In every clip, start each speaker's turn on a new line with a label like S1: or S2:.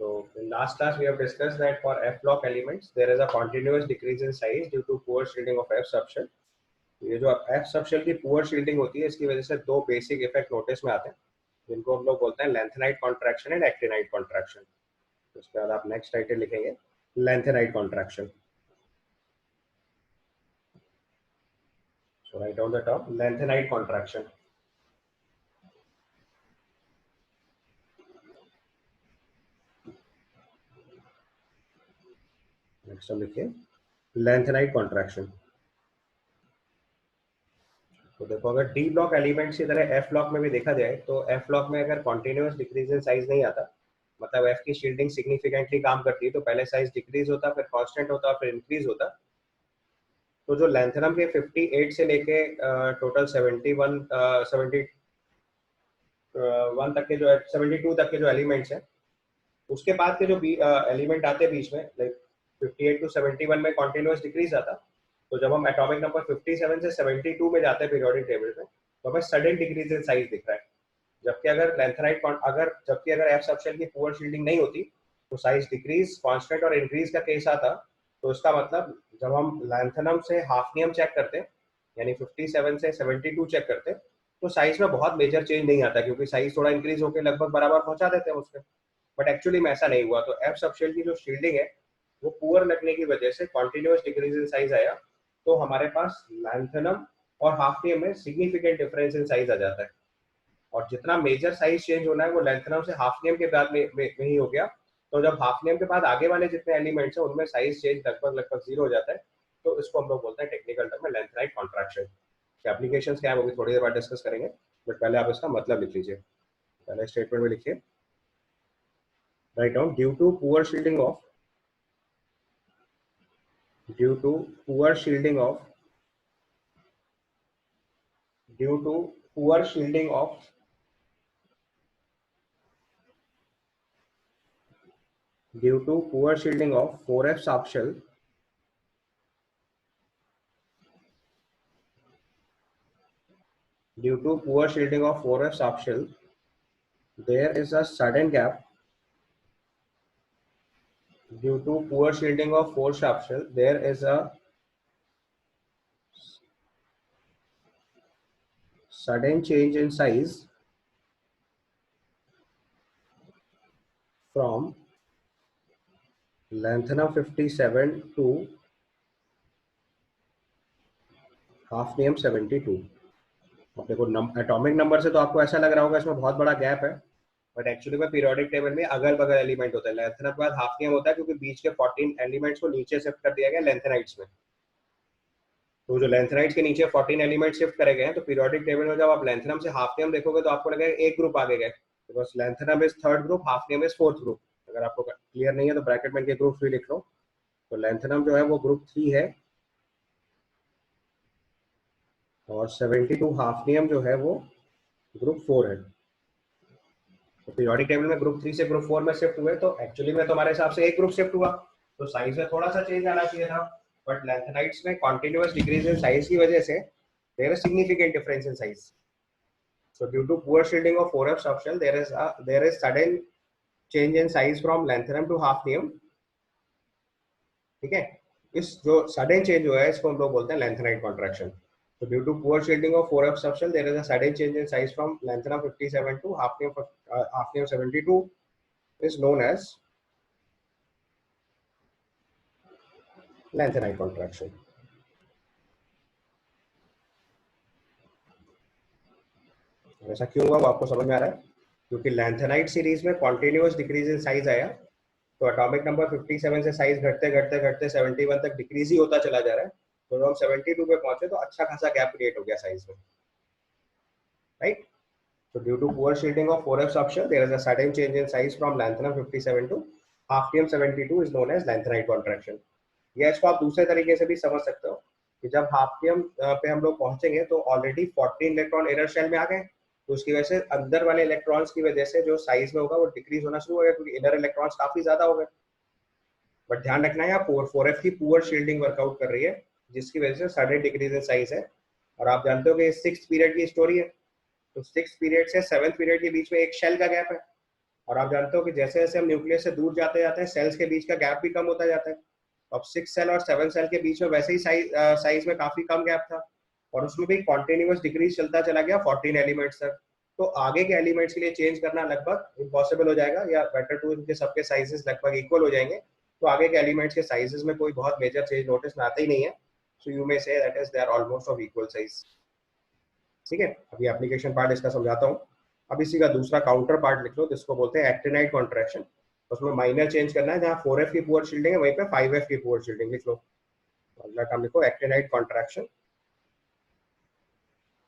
S1: So in last class we have discussed that for F block elements there is a continuous decrease in size due to poor shielding of F subshell. ये जो F subshell की poor shielding होती है इसकी वजह से दो basic effect notice में आते हैं जिनको हम लोग बोलते हैं lengthenite contraction and actinide contraction. उसके बाद आप next title लिखेंगे lengthenite contraction. So write down the term lengthenite contraction. Next हम लिखिए लेंथेनाइट कॉन्ट्रैक्शन. तो देखो अगर डी ब्लॉक एलिमेंट्स की तरह एफ ब्लॉक में भी देखा जाए तो एफ ब्लॉक में अगर कॉन्टिन्यूअस डिक्रीज इन साइज नहीं आता, मतलब एफ की शील्डिंग सिग्निफिकेंटली काम करती है तो पहले साइज डिक्रीज होता, फिर कांस्टेंट होता, फिर इंक्रीज होता. तो जो लेंथेनम के 58 से लेके टोटल 71 तक के जो 72 तक के जो एलिमेंट्स हैं, उसके बाद के जो एलिमेंट आते हैं बीच में लाइक 58 टू 71 में कॉन्टिन्यूअस डिक्रीज आता. तो जब हम एटॉमिक नंबर 57 से 72 में जाते हैं पीरियोडिक टेबल में तो हमें सडन डिक्रीज इन साइज दिख रहा है. जबकि अगर एफ सबशेल की पुअर शील्डिंग नहीं होती तो साइज डिक्रीज, कांस्टेंट और इंक्रीज का केस आता. तो इसका मतलब जब हम लैंथेनम से हाफनियम चेक करते हैं यानी 57 से 72 चेक करते हैं तो साइज में बहुत मेजर चेंज नहीं आता क्योंकि साइज थोड़ा इंक्रीज होकर लगभग बराबर पहुंचा देते हैं उसके. बट एक्चुअली में ऐसा नहीं हुआ. तो एफ सबशेल की जो शील्डिंग है वो पुअर लगने की वजह से कॉन्टिन्यूअस डिक्रीज इन साइज आया. तो हमारे पास लैंथेनम और हाफनियम में सिग्निफिकेंट डिफरेंस इन साइज आ जाता है. और जितना मेजर साइज चेंज होना है वो लैंथेनम से हाफनियम के बाद में ही हो गया. तो जब हाफनियम के बाद आगे वाले जितने एलिमेंट्स हैं उनमें साइज चेंज लगभग जीरो हो जाता है. तो इसको हम लोग बोलते हैं टेक्निकल टर्म में लेंथेनाइट कॉन्ट्रैक्शन. एप्लीकेशंस क्या है वो भी थोड़ी देर बाद डिस्कस करेंगे, बट पहले आप इसका मतलब लिख लीजिए. पहले स्टेटमेंट में लिखिए, right down due to poor shielding of due to poor shielding of due to poor shielding of due to poor shielding of 4f subshell due to poor shielding of 4f subshell there is a sudden gap due to poor shielding of 4 subshell there is a sudden change in size from lanthanum 57 to hafnium 72. अब देखो atomic number से तो आपको ऐसा लग रहा होगा इसमें बहुत बड़ा गैप है, बट एक्चुअली में पीरियोडिक टेबल में अगल बगल एलिमेंट होता है. लैंथेनम के बाद हाफनियम होता है क्योंकि बीच के 14 एलिमेंट्स को नीचे शिफ्ट कर दिया गया लैंथेनाइट्स में. तो जो लैंथेनाइट्स के नीचे 14 एलिमेंट शिफ्ट करे गए हैं तो पीरियोडिक टेबल में जब आप लैंथेनम से हाफनियम देखोगे तो आपको लगेगा एक ग्रुप आगे गए, because lanthanum is third group, hafnium is fourth group. अगर आपको क्लियर नहीं है तो ब्रैकेट में इनके ग्रुप 3 लिख लो. तो लैंथेनम जो है वो ग्रुप 3 है और 72 हाफनियम जो है वो ग्रुप 4 है. तो पीरियोडिक टेबल में ग्रुप 3 से ग्रुप 4 में शिफ्ट हुए तो एक्चुअली में तुम्हारे हिसाब से एक ग्रुप शिफ्ट हुआ तो साइज में थोड़ा सा चेंज आना चाहिए था. बट लैंथेनाइट्स में कॉन्टिन्यूअस डिक्रीज इन साइज की वजह से there is significant difference in size. So due to poor shielding of 4f subshell, there is sudden change in size from lanthanum to hafnium. ठीक है, इस जो sudden change हुआ है इसको हम लोग बोलते हैं lanthanide contraction. So due to poor shielding of 4f subshell, there is a sudden change in size from lanthanum 57 to hafnium 72 is known as lanthanide contraction. ऐसा क्यों हुआ वो आपको समझ में आ रहा है? क्योंकि लैंथेनाइट सीरीज में कॉन्टिन्यूअस डिक्रीज इन साइज आया तो एटॉमिक नंबर 57 से साइज घटते घटते घटते 71 तक डिक्रीज ही होता चला जा रहा है. तो जब हम 72 पे पहुंचे तो अच्छा खासा गैप क्रिएट हो गया साइज में, right. So due to poor shielding of 4f subshell, there is a sudden change in size from lanthanum 57 to hafnium 72 is known as lanthanide contraction. या इसको आप दूसरे तरीके से भी समझ सकते हो कि जब हाफनियम पे हम लोग पहुंचेंगे तो ऑलरेडी 14 इलेक्ट्रॉन एरर शेल में आ गए, तो उसकी वजह से अंदर वाले इलेक्ट्रॉन्स की वजह से जो साइज में होगा वो डिक्रीज होना शुरू हो गया क्योंकि इनर इलेक्ट्रॉन्स काफी ज्यादा हो गए. बट ध्यान रखना है 4f की पुअर शील्डिंग वर्कआउट कर रही है जिसकी वजह से सडन डिक्रीज इन साइज है. और आप जानते हो कि 6th पीरियड की स्टोरी है, तो 6th पीरियड से 7th पीरियड के बीच में एक शेल का गैप है. और आप जानते हो कि जैसे जैसे हम न्यूक्लियस से दूर जाते जाते हैं सेल्स के बीच का गैप भी कम होता जाता है। अब 6 सेल और 7 सेल के बीच में वैसे ही साइज में काफी कम गैप था, और उसमें भी कॉन्टिन्यूस डिक्रीज चलता चला गया 14 एलिमेंट्स तक। तो आगे के एलिमेंट्स के लिए चेंज करना लगभग इम्पॉसिबल हो जाएगा, या बेटर टू इनके सबके साइजेस लगभग इक्वल हो जाएंगे, तो आगे के एलिमेंट्स के साइजेस में कोई बहुत मेजर चेंज नोटिस में आता ही नहीं है। सो you may say that is they are almost of equal size. ठीक है, अभी एप्लीकेशन पार्ट इसका समझाता हूँ। अब इसी का दूसरा काउंटर पार्ट लिख लो, जिसको बोलते हैं एक्टिनाइड कॉन्ट्रैक्शन। उसमें माइनर चेंज करना है, जहाँ 4F की पुअर शील्डिंग है वहीं पे 5F की पुअर शील्डिंग लिख लो। अगला काम लिखो actinide contraction.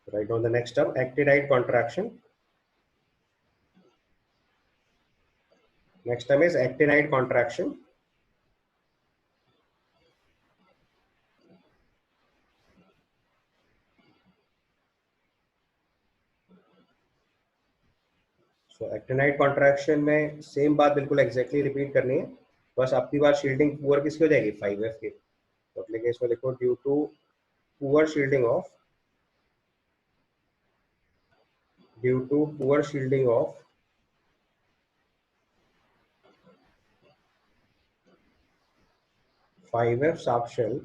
S1: Right on the next term actinide contraction. Next term is actinide contraction. So actinide contraction में सेम बात बिल्कुल एग्जैक्टली रिपीट करनी है, बस अब की बार शील्डिंग पुअर किसकी हो जाएगी 5F की। तो एप्लीकेशन में लिखो due to poor shielding of of 5F subshell,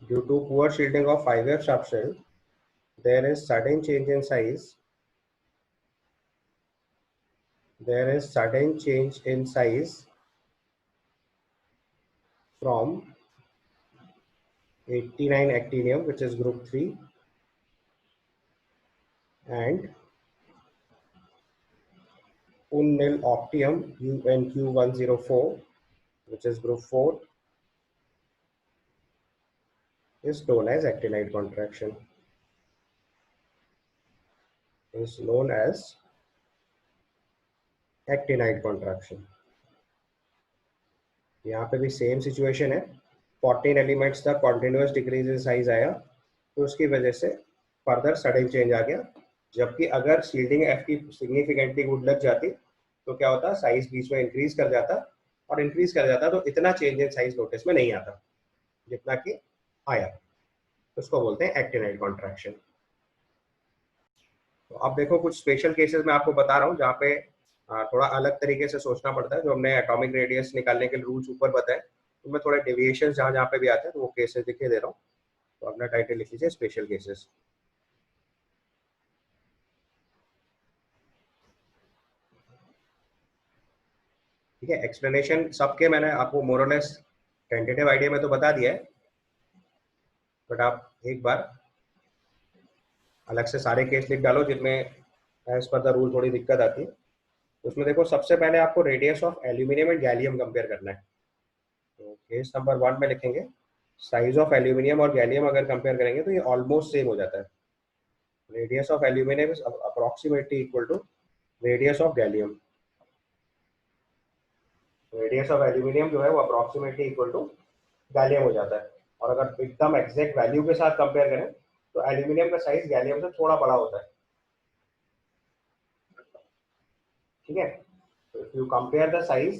S1: due to poor shielding of 5F subshell, there is sudden change in size. There is sudden change in size from 89 actinium, which is group 3, and unyl octium UNQ104, which is group 4, is known as actinide contraction. Is known as actinide contraction. यहाँ पे भी same situation है, 14 elements तक continuous decrease in size आया, तो उसकी वजह से फर्दर सडन चेंज आ गया। जबकि अगर शील्डिंग एफ की सिग्निफिकेंटली गुड लग जाती तो क्या होता, साइज बीच में इंक्रीज कर जाता, और इंक्रीज कर जाता तो इतना चेंज इन साइज नोटिस में नहीं आता जितना कि आया। तो उसको बोलते हैं एक्टिनाइड कॉन्ट्रैक्शन। तो अब देखो कुछ स्पेशल केसेस मैं आपको बता रहा हूँ जहाँ पे थोड़ा अलग तरीके से सोचना पड़ता है। जो हमने एटॉमिक रेडियस निकालने के रूल्स ऊपर बताए, तो मैं थोड़े डेविएशन जहाँ जहाँ पे भी आते हैं तो वो केसेस लिखे दे रहा हूँ। तो अपना टाइटल लिख लीजिए स्पेशल केसेस। ठीक है, एक्सप्लेनेशन सबके मैंने आपको मोरलेस टेंटेटिव आइडिया में तो बता दिया है, बट आप एक बार अलग से सारे केस लिख डालो जिनमें एज पर द रूल थोड़ी दिक्कत आती है। उसमें देखो सबसे पहले आपको radius of aluminium and gallium compare करना है। तो केस नंबर 1 में लिखेंगे साइज ऑफ एल्यूमिनियम और गैलियम अगर कंपेयर करेंगे तो ये ऑलमोस्ट सेम हो जाता है। Radius of aluminium is approximately equal to radius of gallium. Radius of aluminium जो है वो अप्रोक्सीमेटली इक्वल टू गैलियम हो जाता है। और अगर एकदम एग्जैक्ट वैल्यू के साथ कंपेयर करें तो एल्यूमिनियम का साइज गैलियम से थोड़ा बड़ा होता है। ठीक है, तो if you compare the size,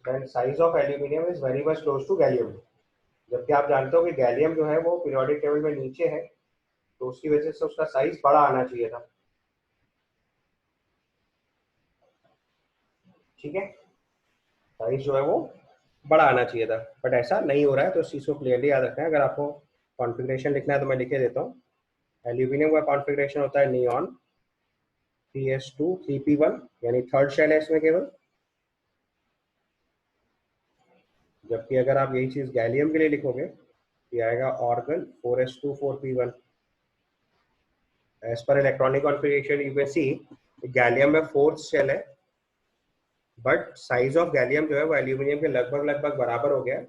S1: then size of aluminium is very much close to gallium. जबकि आप जानते हो कि गैलियम जो है वो पीरियोडिक टेबल में नीचे है, तो उसकी वजह से उसका साइज बड़ा आना चाहिए था। ठीक है, साइज जो है वो बड़ा आना चाहिए था, बट ऐसा नहीं हो रहा है। तो इस चीज को क्लियरली याद रखना है। अगर आपको कॉन्फ़िगरेशन लिखना है तो मैं लिखे देता हूँ। एल्यूमिनियम का कॉन्फ़िगरेशन होता है नियॉन 3s2 3p1, यानी थर्ड शेल है इसमें केवल। जबकि अगर आप यही चीज गैलियम के लिए लिखोगे तो आएगा ऑर्गन 4s2 4p1। एज पर electronic configuration you can see gallium में फोर्थ शेल है, बट साइज ऑफ गैलियम जो है वो एल्यूमिनियम के लगभग लगभग बराबर हो गया।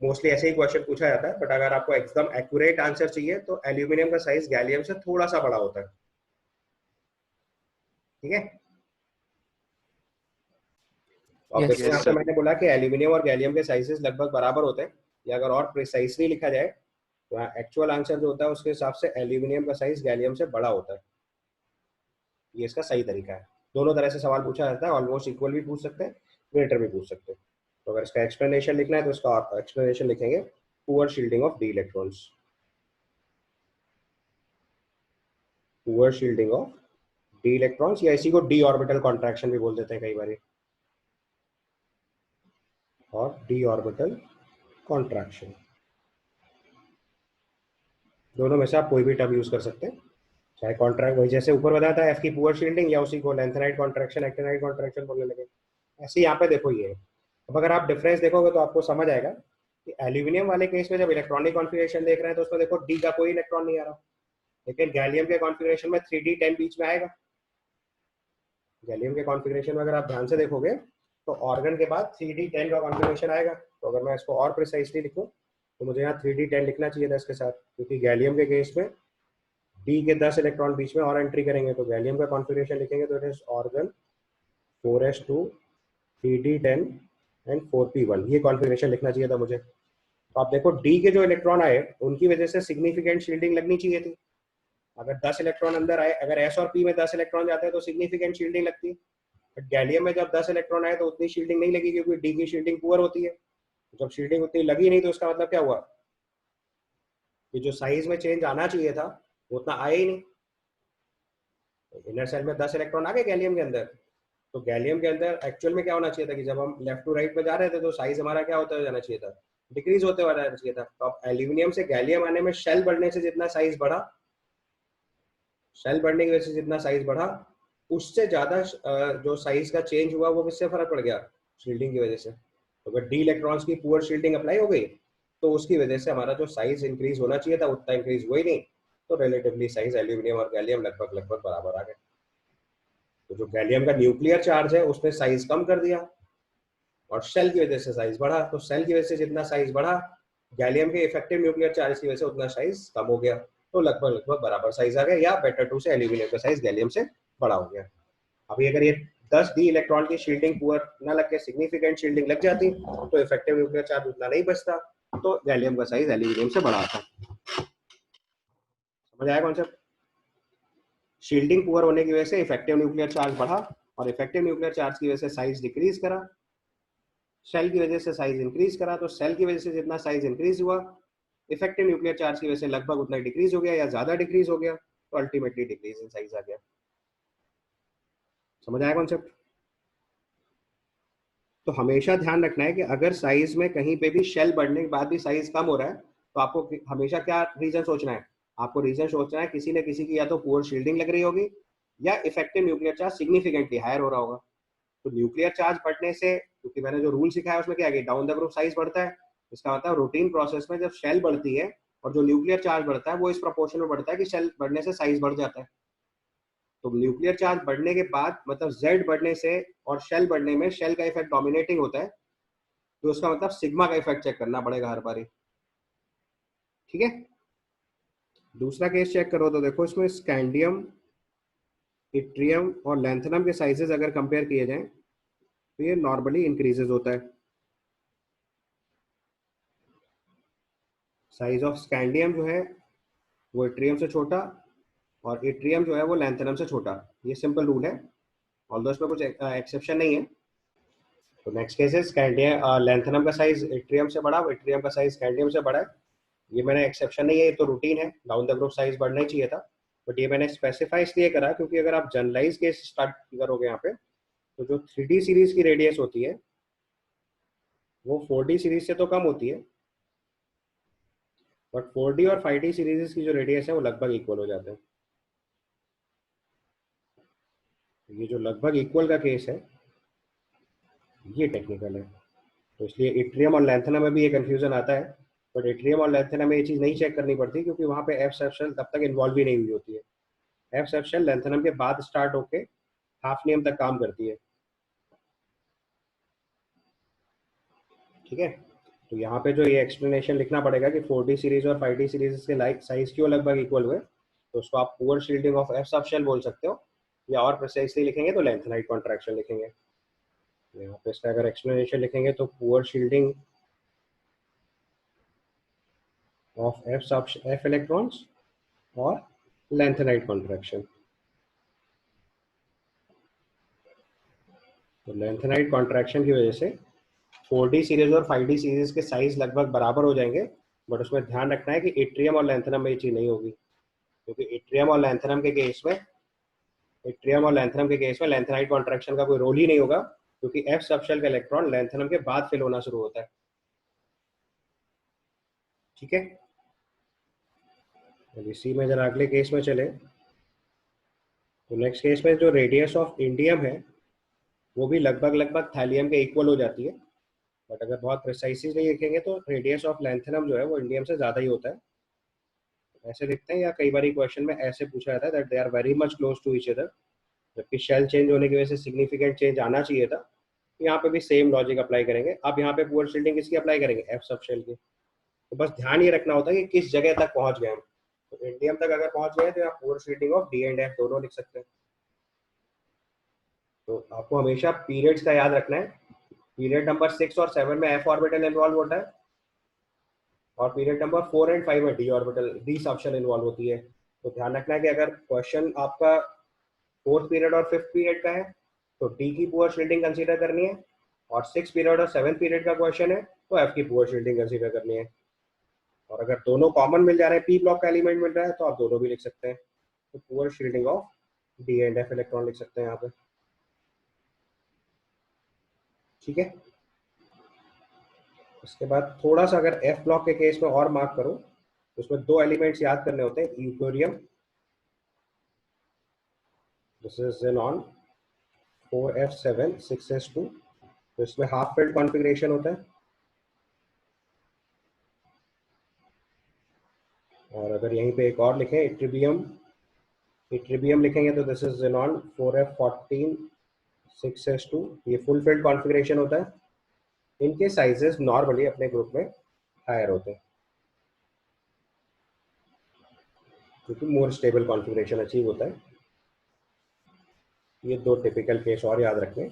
S1: मोस्टली ऐसे ही क्वेश्चन पूछा जाता है, बट अगर आपको एकदम एक्यूरेट आंसर चाहिए तो एल्यूमिनियम का साइज गैलियम से थोड़ा सा बड़ा होता है। ठीक है, तो अब
S2: यस
S1: देखो यहाँ पे
S2: सर।
S1: मैंने बोला कि एल्यूमिनियम और गैलियम के साइजेस लगभग बराबर होते हैं, या अगर और प्रिसाइसली लिखा जाए तो एक्चुअल आंसर जो होता है उसके हिसाब से एल्यूमिनियम का साइज गैलियम से बड़ा होता है। ये इसका सही तरीका है। दोनों तरह से सवाल पूछा जाता है, ऑलमोस्ट इक्वल भी पूछ सकते हैं, ग्रेटर भी पूछ सकते हैं। तो अगर इसका एक्सप्लेनेशन लिखना है तो इसका एक्सप्लेनेशन लिखेंगे poor shielding of D electrons. Poor shielding of D electrons, या इसी को डी ऑर्बिटल कॉन्ट्रैक्शन भी बोल देते हैं कई बार, और डी ऑर्बिटल कॉन्ट्रैक्शन, दोनों में से आप कोई भी टर्म यूज कर सकते हैं। चाहे कॉन्ट्रैक्ट, वही जैसे ऊपर बताया था एफ की पुअर शील्डिंग, या उसी को लेंथेनाइट कॉन्ट्रैक्शन, एक्टिनाइट कॉन्ट्रैक्शन बोलने लगे। ऐसे यहाँ पे देखो ये, अब अगर आप डिफरेंस देखोगे तो आपको समझ आएगा कि एल्यूमिनियम वाले केस में जब इलेक्ट्रॉनिक कॉन्फिगरेशन देख रहे हैं तो उसमें देखो डी का कोई इलेक्ट्रॉन नहीं आ रहा, लेकिन गैलियम के कॉन्फिगरेशन में 3d10 बीच में आएगा। गैलियम के कॉन्फ़िगरेशन में अगर आप ध्यान से देखोगे तो ऑर्गन के बाद 3d10 का कॉन्फ़िगरेशन आएगा। तो अगर मैं इसको और प्रिसाइसली लिखूं तो मुझे यहाँ 3d10 लिखना चाहिए था इसके साथ, क्योंकि गैलियम के केस में d के 10 इलेक्ट्रॉन बीच में और एंट्री करेंगे, तो गैलियम का कॉन्फ़िगरेशन लिखेंगे तो it is organ 4s2 3d10 and 4p1, ये कॉन्फ़िगरेशन लिखना चाहिए था मुझे। तो आप देखो डी के जो इलेक्ट्रॉन आए उनकी वजह से सिग्निफिकेंट शील्डिंग लगनी चाहिए थी। अगर 10 इलेक्ट्रॉन अंदर आए, अगर एस और पी में 10 इलेक्ट्रॉन जाते हैं तो सिग्निफिकेंट शील्डिंग लगती है, बट गैलियम में जब 10 इलेक्ट्रॉन आए तो उतनी शील्डिंग नहीं लगी, क्योंकि डी की शील्डिंग पुअर होती है। जब शील्डिंग उतनी लगी नहीं तो उसका मतलब क्या हुआ कि जो साइज में चेंज आना चाहिए था वो उतना आया ही नहीं। इनर सेल में 10 इलेक्ट्रॉन आ गए गैलियम के अंदर, तो गैलियम के अंदर एक्चुअल में क्या होना चाहिए था कि जब हम लेफ्ट टू राइट में जा रहे थे तो साइज हमारा क्या होता जाना चाहिए था, डिक्रीज होते हुआ जाना चाहिए था। तो अब एल्यूमिनियम से गैलियम आने में शेल बढ़ने से जितना साइज बढ़ा, शेल बढ़ने की वजह से जितना साइज बढ़ा, उससे ज्यादा जो साइज का चेंज हुआ वो किससे फर्क पड़ गया, शील्डिंग की वजह से। तो अगर डी इलेक्ट्रॉन्स की पुअर शील्डिंग अप्लाई हो गई तो उसकी वजह से हमारा जो साइज इंक्रीज होना चाहिए था उतना इंक्रीज हुआ ही नहीं, तो रिलेटिवली साइज एल्यूमिनियम और गैलियम लगभग लगभग बराबर आ गए। तो जो गैलियम का न्यूक्लियर चार्ज है उसने साइज कम कर दिया और शेल की वजह से साइज बढ़ा, तो शेल की वजह से जितना साइज बढ़ा, गैलियम के इफेक्टिव न्यूक्लियर चार्ज की वजह से उतना साइज कम हो गया, तो लगभग लगभग बराबर साइज आ गया, या बेटर टू से एल्यूमिनियम का साइज गैलियम से बड़ा हो गया। अभी अगर ये 10 डी इलेक्ट्रॉन की शील्डिंग पुअर ना लग के सिग्निफिकेंट शील्डिंग लग जाती तो इफेक्टिव न्यूक्लियर चार्ज उतना नहीं बचता, तो गैलियम का साइज एल्यूमिनियम से बड़ा आता। समझ आया कॉन्सेप्ट? शील्डिंग पुअर होने की वजह से इफेक्टिव न्यूक्लियर चार्ज बढ़ा, और इफेक्टिव न्यूक्लियर चार्ज की वजह से साइज डिक्रीज करा, शेल की वजह से साइज इंक्रीज करा, तो सेल की वजह से जितना साइज इंक्रीज हुआ, इफेक्टिव न्यूक्लियर चार्ज की वजह से लगभग उतना डिक्रीज हो गया या ज्यादा डिक्रीज हो गया, तो अल्टीमेटली डिक्रीज इन साइज आ गया। समझ आया कॉन्सेप्ट? तो हमेशा ध्यान रखना है कि अगर साइज में कहीं पे भी शेल बढ़ने के बाद भी साइज कम हो रहा है तो आपको हमेशा क्या रीजन सोचना है, आपको रीजन सोचना है किसी न किसी की या तो पुअर शील्डिंग लग रही होगी या effective nuclear charge significantly higher हो रहा होगा। तो न्यूक्लियर चार्ज बढ़ने से, क्योंकि मैंने जो रूल सिखाया उसमें क्या है, डाउन द ग्रुप साइज बढ़ता है, इसका मतलब रूटीन प्रोसेस में जब शेल बढ़ती है और जो न्यूक्लियर चार्ज बढ़ता है वो इस प्रोपोर्शन में बढ़ता है कि शेल बढ़ने से साइज बढ़ जाता है। तो न्यूक्लियर चार्ज बढ़ने के बाद मतलब जेड बढ़ने से और शेल बढ़ने में शेल का इफेक्ट डोमिनेटिंग होता है, तो उसका मतलब सिग्मा का इफेक्ट चेक करना पड़ेगा हर बारी। ठीक है, दूसरा केस चेक करो तो देखो इसमें स्कैंडियम, इट्रियम और लैंथनम के साइजेस अगर कंपेयर किए जाएं तो ये नॉर्मली इंक्रीजेस होता है। साइज ऑफ स्कैंडियम जो है वो इट्रियम से छोटा और इट्रियम जो है वो लैंथनम से छोटा, ये सिंपल रूल है, ऑल्दो इसमें कुछ एक्सेप्शन नहीं है। तो नेक्स्ट केस है स्कैंडियम, लैंथनम का साइज इट्रियम से बड़ा, इट्रियम का साइज स्कैंडियम से बड़ा है, ये मैंने एक्सेप्शन नहीं है, ये तो रूटीन है, डाउन द ग्रुप साइज बढ़ना ही चाहिए था, बट ये मैंने स्पेसिफाई इसलिए करा क्योंकि अगर आप जनरलाइज केस स्टार्ट करोगे यहाँ पे तो जो 3D सीरीज की रेडियस होती है वो 4D सीरीज से तो कम होती है, बट 4D और 5D सीरीज की जो रेडियस है वो लगभग इक्वल हो जाते हैं। ये जो लगभग इक्वल का केस है ये टेक्निकल है, तो इसलिए इट्रियम और लैंथनम में भी ये कंफ्यूजन आता है, बट इट्रियम और लैंथनम में ये चीज़ नहीं चेक करनी पड़ती क्योंकि वहाँ पे एफ सेप्शन तब तक इन्वॉल्व ही नहीं हुई होती है। एफ सेप्शन लैंथनम के बाद स्टार्ट होके हाफ नियम तक काम करती है। ठीक है, तो यहाँ पे जो ये एक्सप्लेनेशन लिखना पड़ेगा कि 4D सीरीज और 5D सीरीज के लाइक साइज क्यों लगभग इक्वल हुए, तो उसको आप poor shielding of F subshell बोल सकते हो, या और प्रिसाइसली लिखेंगे तो लैंथनाइट कॉन्ट्रैक्शन लिखेंगे। यहाँ पे इसका अगर एक्सप्लेनेशन लिखेंगे तो poor shielding of F electrons और लैंथनाइट कॉन्ट्रैक्शन। तो लैंथनाइट कॉन्ट्रैक्शन की वजह से 4D सीरीज और 5D सीरीज के साइज लगभग बराबर हो जाएंगे, बट उसमें ध्यान रखना है कि इट्रियम और लैंथनम में ये चीज नहीं होगी, क्योंकि इट्रियम और लैंथनम के केस में इट्रियम और लैंथनम के केस में लैंथेनाइट कॉन्ट्रैक्शन का कोई रोल ही नहीं होगा, क्योंकि एफ सबशेल का इलेक्ट्रॉन लैंथनम के बाद फिल होना शुरू होता है। ठीक है, इसी में जरा अगले केस में चले। तो नेक्स्ट केस में जो रेडियस ऑफ इंडियम है वो भी लगभग लगभग थैलियम के इक्वल हो जाती है, बट अगर बहुत प्रिसाइसली देखेंगे तो रेडियस ऑफ लैंथनम जो है वो इंडियम से ज़्यादा ही होता है। ऐसे लिखते हैं, या कई बार क्वेश्चन में ऐसे पूछा जाता है that they are very much close to each other, जबकि शेल चेंज होने की वजह से सिग्निफिकेंट चेंज आना चाहिए था। यहाँ पे भी सेम लॉजिक अप्लाई करेंगे। अब यहाँ पे पुअर शील्डिंग किसकी अप्लाई करेंगे? एफ सब शेल की। तो बस ध्यान ये रखना होता है कि किस जगह तक पहुंच गए हम। तो इंडियम तक अगर पहुंच गए तो यहाँ poor shielding of D and F दोनों लिख सकते हैं। तो आपको हमेशा पीरियड्स का याद रखना है। पीरियड नंबर 6 और 7 में एफ ऑर्बिटल इन्वॉल्व होता है, और पीरियड नंबर 4 एंड 5 में D orbital D subshell involve होती है। तो ध्यान रखना है कि अगर क्वेश्चन आपका फोर्थ पीरियड और फिफ्थ पीरियड का है तो डी की पुअर शील्डिंग कंसीडर करनी है, और सिक्स पीरियड और सेवेंथ पीरियड का क्वेश्चन है तो एफ की पुअर शील्डिंग कंसीडर करनी है। और अगर दोनों कॉमन मिल जा रहे हैं, पी ब्लॉक का एलिमेंट मिल रहा है, तो आप दोनों भी लिख सकते हैं। तो poor shielding of D and F electron लिख सकते हैं यहाँ पे। ठीक है, इसके बाद थोड़ा सा अगर एफ ब्लॉक के केस में और मार्क करो तो उसमें दो एलिमेंट्स याद करने होते हैं। यूथोरियम, this is xenon 4f7 6s2, तो इसमें हाफ फील्ड कॉन्फ़िगरेशन होता है। और अगर यहीं पे एक और लिखें इट्रिबियम, इट्रिबियम लिखेंगे तो this is xenon 4f14 6s2, ये फुल फील्ड कॉन्फ़िगरेशन होता है। इनके साइजेस नॉर्मली अपने ग्रुप में हायर होते हैं क्योंकि मोर स्टेबल कॉन्फ़िगरेशन अचीव होता है। ये दो टिपिकल केस और याद रखें।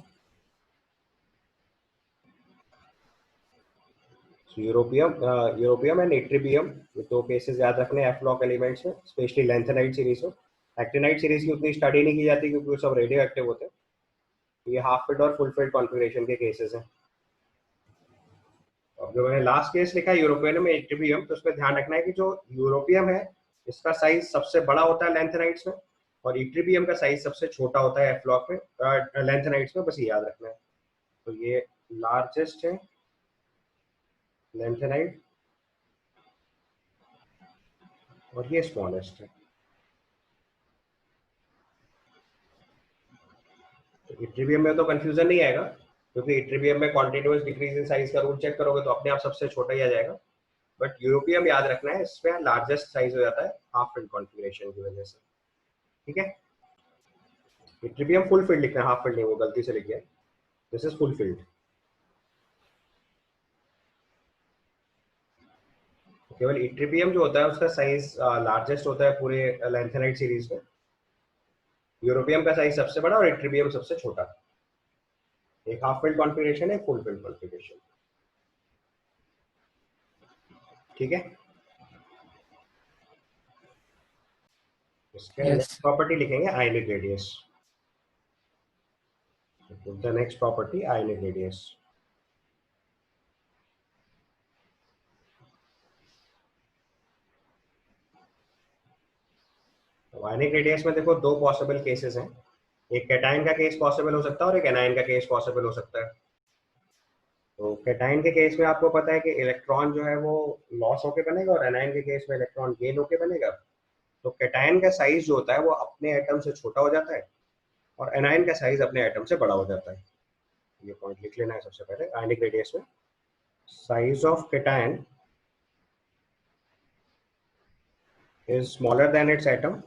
S1: यूरोपियम एंड इट्रिबियम, ये दो केसेस याद रखने एफ ब्लॉक एलिमेंट्स में, स्पेशली लैंथेनाइट सीरीज में। एक्टिनाइट सीरीज की उतनी स्टडी नहीं की जाती क्योंकि वो सब रेडियो एक्टिव होते हैं। ये हाफ फील्ड और फुल फील्ड कॉन्फ़िगरेशन के केसेस हैं। और जो मैंने लास्ट केस लिखा है यूरोपियम में इट्रिबियम, तो उसमें ध्यान रखना है कि जो यूरोपियम है इसका साइज सबसे बड़ा होता है लैंथेनाइट्स में, और इट्रिबियम का साइज सबसे छोटा होता है एफ ब्लॉक में, लैंथेनाइट्स में। बस ये याद रखना है। तो ये लार्जेस्ट है लैंथेनाइट और ये स्मॉलेस्ट है। तो इट्रिबियम में तो कंफ्यूजन नहीं आएगा, क्योंकि इट्रिबियम में कॉन्टिन्यूअस डिक्रीज इन साइज का रूल चेक करोगे तो अपने आप सबसे छोटा ही आ जाएगा। बट यूरोपियम याद रखना है, इसमें लार्जेस्ट साइज हो जाता है हाफ फील्ड कॉन्फ़िगरेशन की वजह से। ठीक है, इट्रिबियम फुल फील्ड लिखना है, हाफ फील्ड नहीं, वो गलती से लिख गया। This is full field. केवल इट्रिबियम जो होता है उसका साइज लार्जेस्ट होता है पूरे लैंथेनाइट सीरीज में। यूरोपियम का साइज सबसे बड़ा और इट्रिबियम सबसे छोटा। एक हाफ फील्ड कॉन्फ़िगरेशन है, फुल फील्ड कॉन्फ़िगरेशन। ठीक है, इसके
S2: यस
S1: नेक्स्ट प्रॉपर्टी लिखेंगे ionic radius. The next property ionic radius. Ionic radius में देखो दो पॉसिबल केसेस हैं। एक कैटायन का केस पॉसिबल हो सकता है और एक एनायन का केस पॉसिबल हो सकता है। तो कैटायन के केस में आपको पता है कि इलेक्ट्रॉन जो है वो लॉस होके बनेगा, और एनायन के केस में इलेक्ट्रॉन गेन होके बनेगा। तो कैटायन का साइज जो होता है वो अपने एटम से छोटा हो जाता है, और एनायन का साइज अपने एटम से बड़ा हो जाता है। ये पॉइंट लिख लेना है सबसे पहले। आयनिक रेडियस में size of cation is smaller than its atom,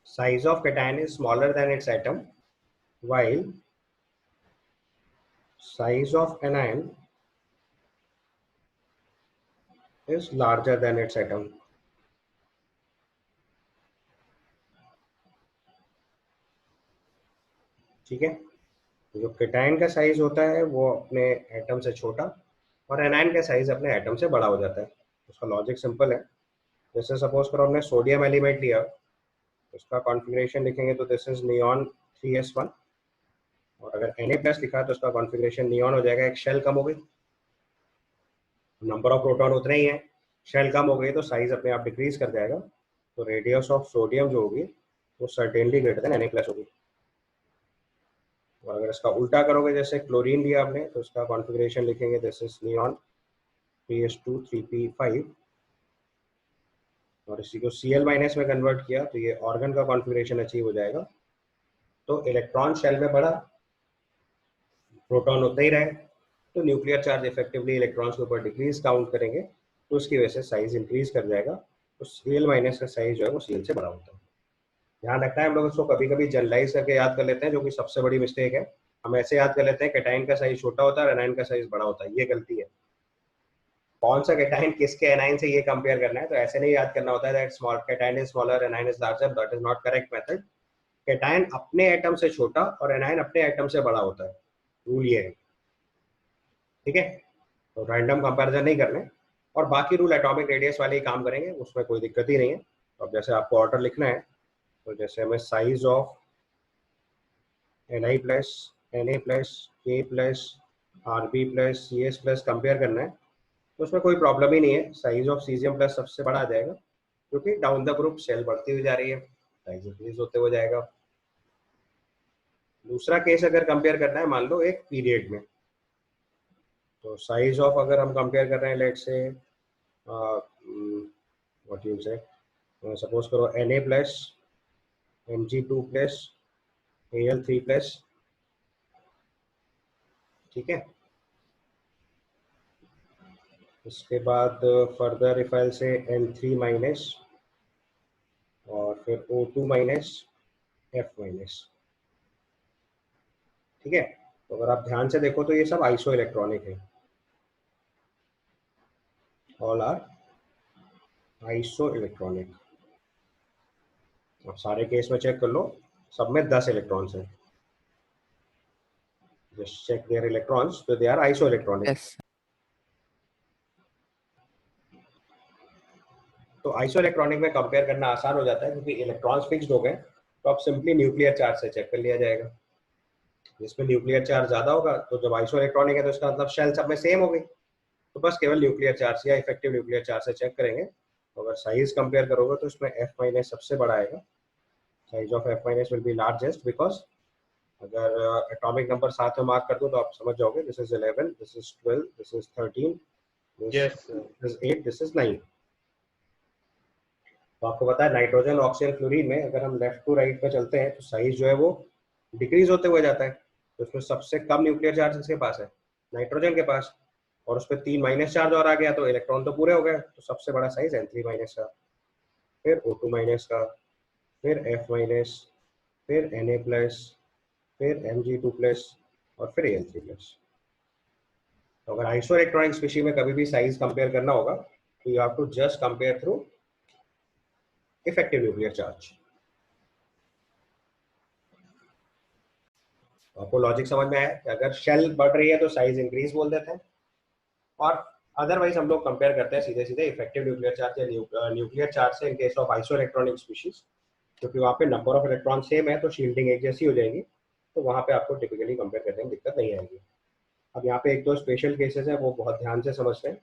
S1: size of cation is smaller than its atom, while size of anion is larger than its atom. ठीक है, जो केटायन का साइज होता है वो अपने एटम से छोटा, और एनायन का साइज अपने एटम से बड़ा हो जाता है। उसका लॉजिक सिंपल है। जैसे सपोज करो हमने सोडियम एलिमेंट लिया, उसका कॉन्फ़िगरेशन लिखेंगे तो दिस इज नियॉन 3s1, और अगर Na+ लिखा तो उसका कॉन्फ़िगरेशन नियॉन हो जाएगा, एक शेल कम हो गई। नंबर ऑफ प्रोटॉन उतना ही है, शेल कम हो गई तो साइज अपने आप डिक्रीज कर जाएगा, तो रेडियस ऑफ सोडियम जो होगी वो सर्टेनली ग्रेटर देन Na+ होगी। और अगर इसका उल्टा करोगे, जैसे क्लोरीन लिया आपने तो इसका कॉन्फ़िगरेशन लिखेंगे this is neon PS2 3p5, और इसी को Cl- में कन्वर्ट किया तो ये ऑर्गन का कॉन्फ़िगरेशन अचीव हो जाएगा। तो इलेक्ट्रॉन शेल में बढ़ा, प्रोटॉन उतना ही रहे, तो न्यूक्लियर चार्ज इफेक्टिवली इलेक्ट्रॉन्स के ऊपर डिक्रीज काउंट करेंगे, तो उसकी वजह से साइज इंक्रीज कर जाएगा। तो Cl- का साइज जो है वो Cl से बड़ा होता है। ध्यान रखना है, हम लोग इसको कभी कभी जनरलाइज करके याद कर लेते हैं, जो कि सबसे बड़ी मिस्टेक है। हम ऐसे याद कर लेते हैं कैटाइन का साइज छोटा होता है, एनाइन का साइज बड़ा होता है, ये गलती है। कौन सा कैटाइन किसके एनाइन से ये कंपेयर करना है, तो ऐसे नहीं याद करना होता है that small cation is smaller A9 is larger, that is not correct method. Cation अपने एटम से छोटा और एनाइन अपने एटम से बड़ा होता है, रूल ये है, ठीक है। तो रैंडम कंपैरिजन नहीं करना है, और बाकी रूल एटॉमिक रेडियस वाले ही काम करेंगे, उसमें कोई दिक्कत ही नहीं है। तो अब जैसे आपको ऑर्डर लिखना है, तो जैसे हमें size of Ni+, Na+, K+, Rb+, Cs+ compare करना है, तो उसमें कोई प्रॉब्लम ही नहीं है, साइज ऑफ सीजियम+ सबसे बड़ा आ जाएगा, क्योंकि डाउन द ग्रुप शेल बढ़ती हुई जा रही है, साइज इंक्रीज होते हुए जाएगा। दूसरा केस अगर कंपेयर करना है, मान लो एक पीरियड में, तो साइज ऑफ अगर हम कंपेयर कर रहे हैं, लेट्स से व्हाट यू से, सपोज करो Na+, Mg2+, Al3+, ठीक है। इसके बाद फर्दर इफाइल से N3-, और फिर O2-, F-, ठीक है। तो अगर आप ध्यान से देखो तो ये सब आइसो इलेक्ट्रॉनिक है, ऑल आर आइसो इलेक्ट्रॉनिक। अब सारे केस में चेक कर लो, सब में 10 इलेक्ट्रॉन्स हैं, जस्ट चेक देयर इलेक्ट्रॉन्स, तो they are isoelectronic.
S2: Yes.
S1: तो आइसो इलेक्ट्रॉनिक में कंपेयर करना आसान हो जाता है, क्योंकि इलेक्ट्रॉन्स फिक्स्ड हो गए, तो अब सिंपली न्यूक्लियर चार्ज से चेक कर लिया जाएगा। जिसमें न्यूक्लियर चार्ज ज्यादा होगा, तो जब आइसो इलेक्ट्रॉनिक है तो इसका मतलब शेल सब में सेम हो गई, तो बस केवल न्यूक्लियर चार्ज या इफेक्टिव न्यूक्लियर चार्ज से चेक करेंगे। तो अगर साइज कंपेयर करोगे तो इसमें F- सबसे बड़ा आएगा, size of F- will be largest, because अगर एटॉमिक नंबर साथ में मार्क कर दो तो आप समझ जाओगे, this is 11, this is 12, this is 13,
S3: Yes,
S1: this is 8, this is 9। तो आपको पता है नाइट्रोजन, ऑक्सीजन, फ्लोरीन में अगर हम लेफ्ट टू राइट पे चलते हैं तो साइज जो है वो डिक्रीज होते हुए जाता है। तो उसमें सबसे कम न्यूक्लियर चार्ज किसके पास है, नाइट्रोजन के पास, और उस पर 3 माइनस चार्ज और आ गया, तो इलेक्ट्रॉन तो पूरे हो गए, तो सबसे बड़ा साइज N3- का, फिर O2- का, फिर F-, फिर Na+, फिर Mg2+, और फिर Al3+। तो अगर आइसो इलेक्ट्रॉनिक स्पीशीज में कभी भी साइज कंपेयर करना होगा, तो you have to just compare through effective nuclear charge. आपको लॉजिक समझ में आया कि अगर शेल बढ़ रही है तो साइज इंक्रीज बोल देते हैं, और अदरवाइज हम लोग कंपेयर करते हैं सीधे सीधे इफेक्टिव न्यूक्लियर चार्ज या न्यूक्लियर चार्ज से इन case of iso electronic species, क्योंकि वहाँ पे नंबर ऑफ इलेक्ट्रॉन सेम है, तो शील्डिंग एक जैसी हो जाएगी, तो वहाँ पे आपको टिपिकली कंपेयर करने में दिक्कत नहीं आएगी। अब यहाँ पे एक दो स्पेशल केसेस हैं, वो बहुत ध्यान से समझते हैं,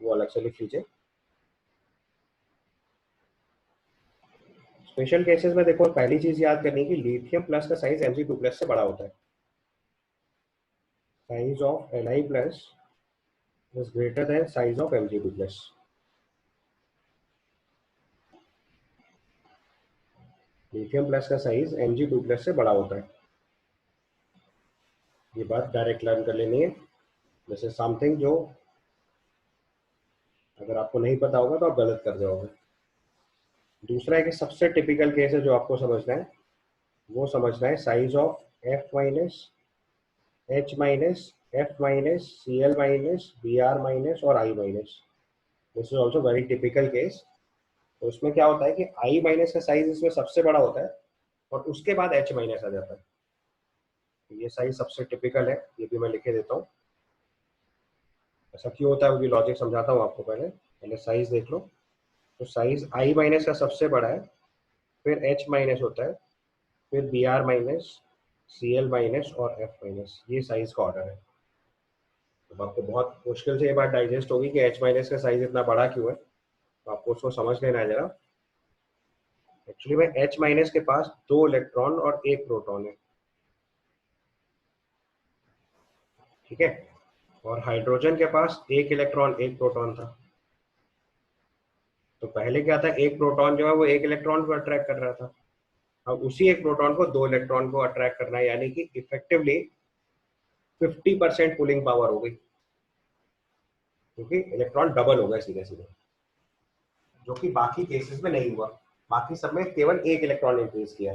S1: वो अलग से लिख लीजिए। स्पेशल केसेस में देखो, पहली चीज याद करनी है कि लिथियम प्लस का साइज Mg2+ से बड़ा होता है, size of Ni+ is greater than size of Mg2+। Lithium plus का साइज Mg2+ से बड़ा होता है, ये बात डायरेक्ट लर्न कर लेनी है। दिस इज समथिंग जो अगर आपको नहीं पता होगा तो आप गलत कर जाओगे। दूसरा है कि सबसे टिपिकल केस है जो आपको समझना है, वो समझना है size of F-, H-, F-, Cl-, Br- और I-। This is also very typical case. तो उसमें क्या होता है कि I- का साइज इसमें सबसे बड़ा होता है, और उसके बाद H- आ जाता है। तो ये साइज सबसे टिपिकल है, ये भी मैं लिखे देता हूँ। ऐसा क्यों होता है वो भी लॉजिक समझाता हूँ आपको, पहले पहले साइज देख लो। तो साइज I- का सबसे बड़ा है, फिर H- होता है, फिर Br-, Cl- और F-, ये साइज का ऑर्डर है। तो आपको बहुत मुश्किल से ये बात डाइजेस्ट होगी कि H माइनस का साइज इतना बड़ा क्यों है, तो आपको उसको समझ लेना है जरा। एक्चुअली में H माइनस के पास 2 इलेक्ट्रॉन और 1 प्रोटॉन है, ठीक है, और हाइड्रोजन के पास 1 इलेक्ट्रॉन 1 प्रोटॉन था। तो पहले क्या था, एक प्रोटॉन जो है वो 1 इलेक्ट्रॉन को अट्रैक्ट कर रहा था, अब उसी एक प्रोटॉन को 2 इलेक्ट्रॉन को अट्रैक्ट करना है, यानी कि इफेक्टिवली 50% पुलिंग पावर हो गई, क्योंकि इलेक्ट्रॉन डबल हो गए सीधे सीधे, जो कि बाकी केसेस में नहीं हुआ। बाकी सब में केवल 1 इलेक्ट्रॉन इंक्रीज किया।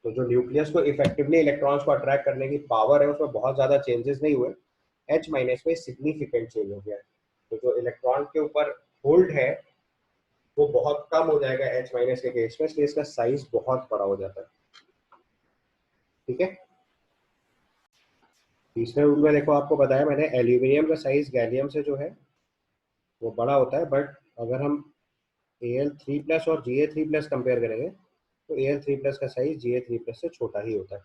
S1: तो जो न्यूक्लियस को इफेक्टिवली इलेक्ट्रॉन्स को अट्रैक्ट करने की पावर है उसमें बहुत ज्यादा चेंजेस नहीं हुए, H माइनस में सिग्निफिकेंट चेंज हो गया है। तो जो इलेक्ट्रॉन के ऊपर होल्ड है वो बहुत कम हो जाएगा H माइनस के केस में, इसलिए इसका साइज बहुत बड़ा हो जाता है, ठीक है। तीसरे रूल में देखो, आपको बताया मैंने एल्यूमिनियम का साइज गैलियम से जो है वो बड़ा होता है, बट अगर हम Al3+ और Ga3+ कंपेयर करेंगे तो Al3+ का साइज Ga3+ से छोटा ही होता है।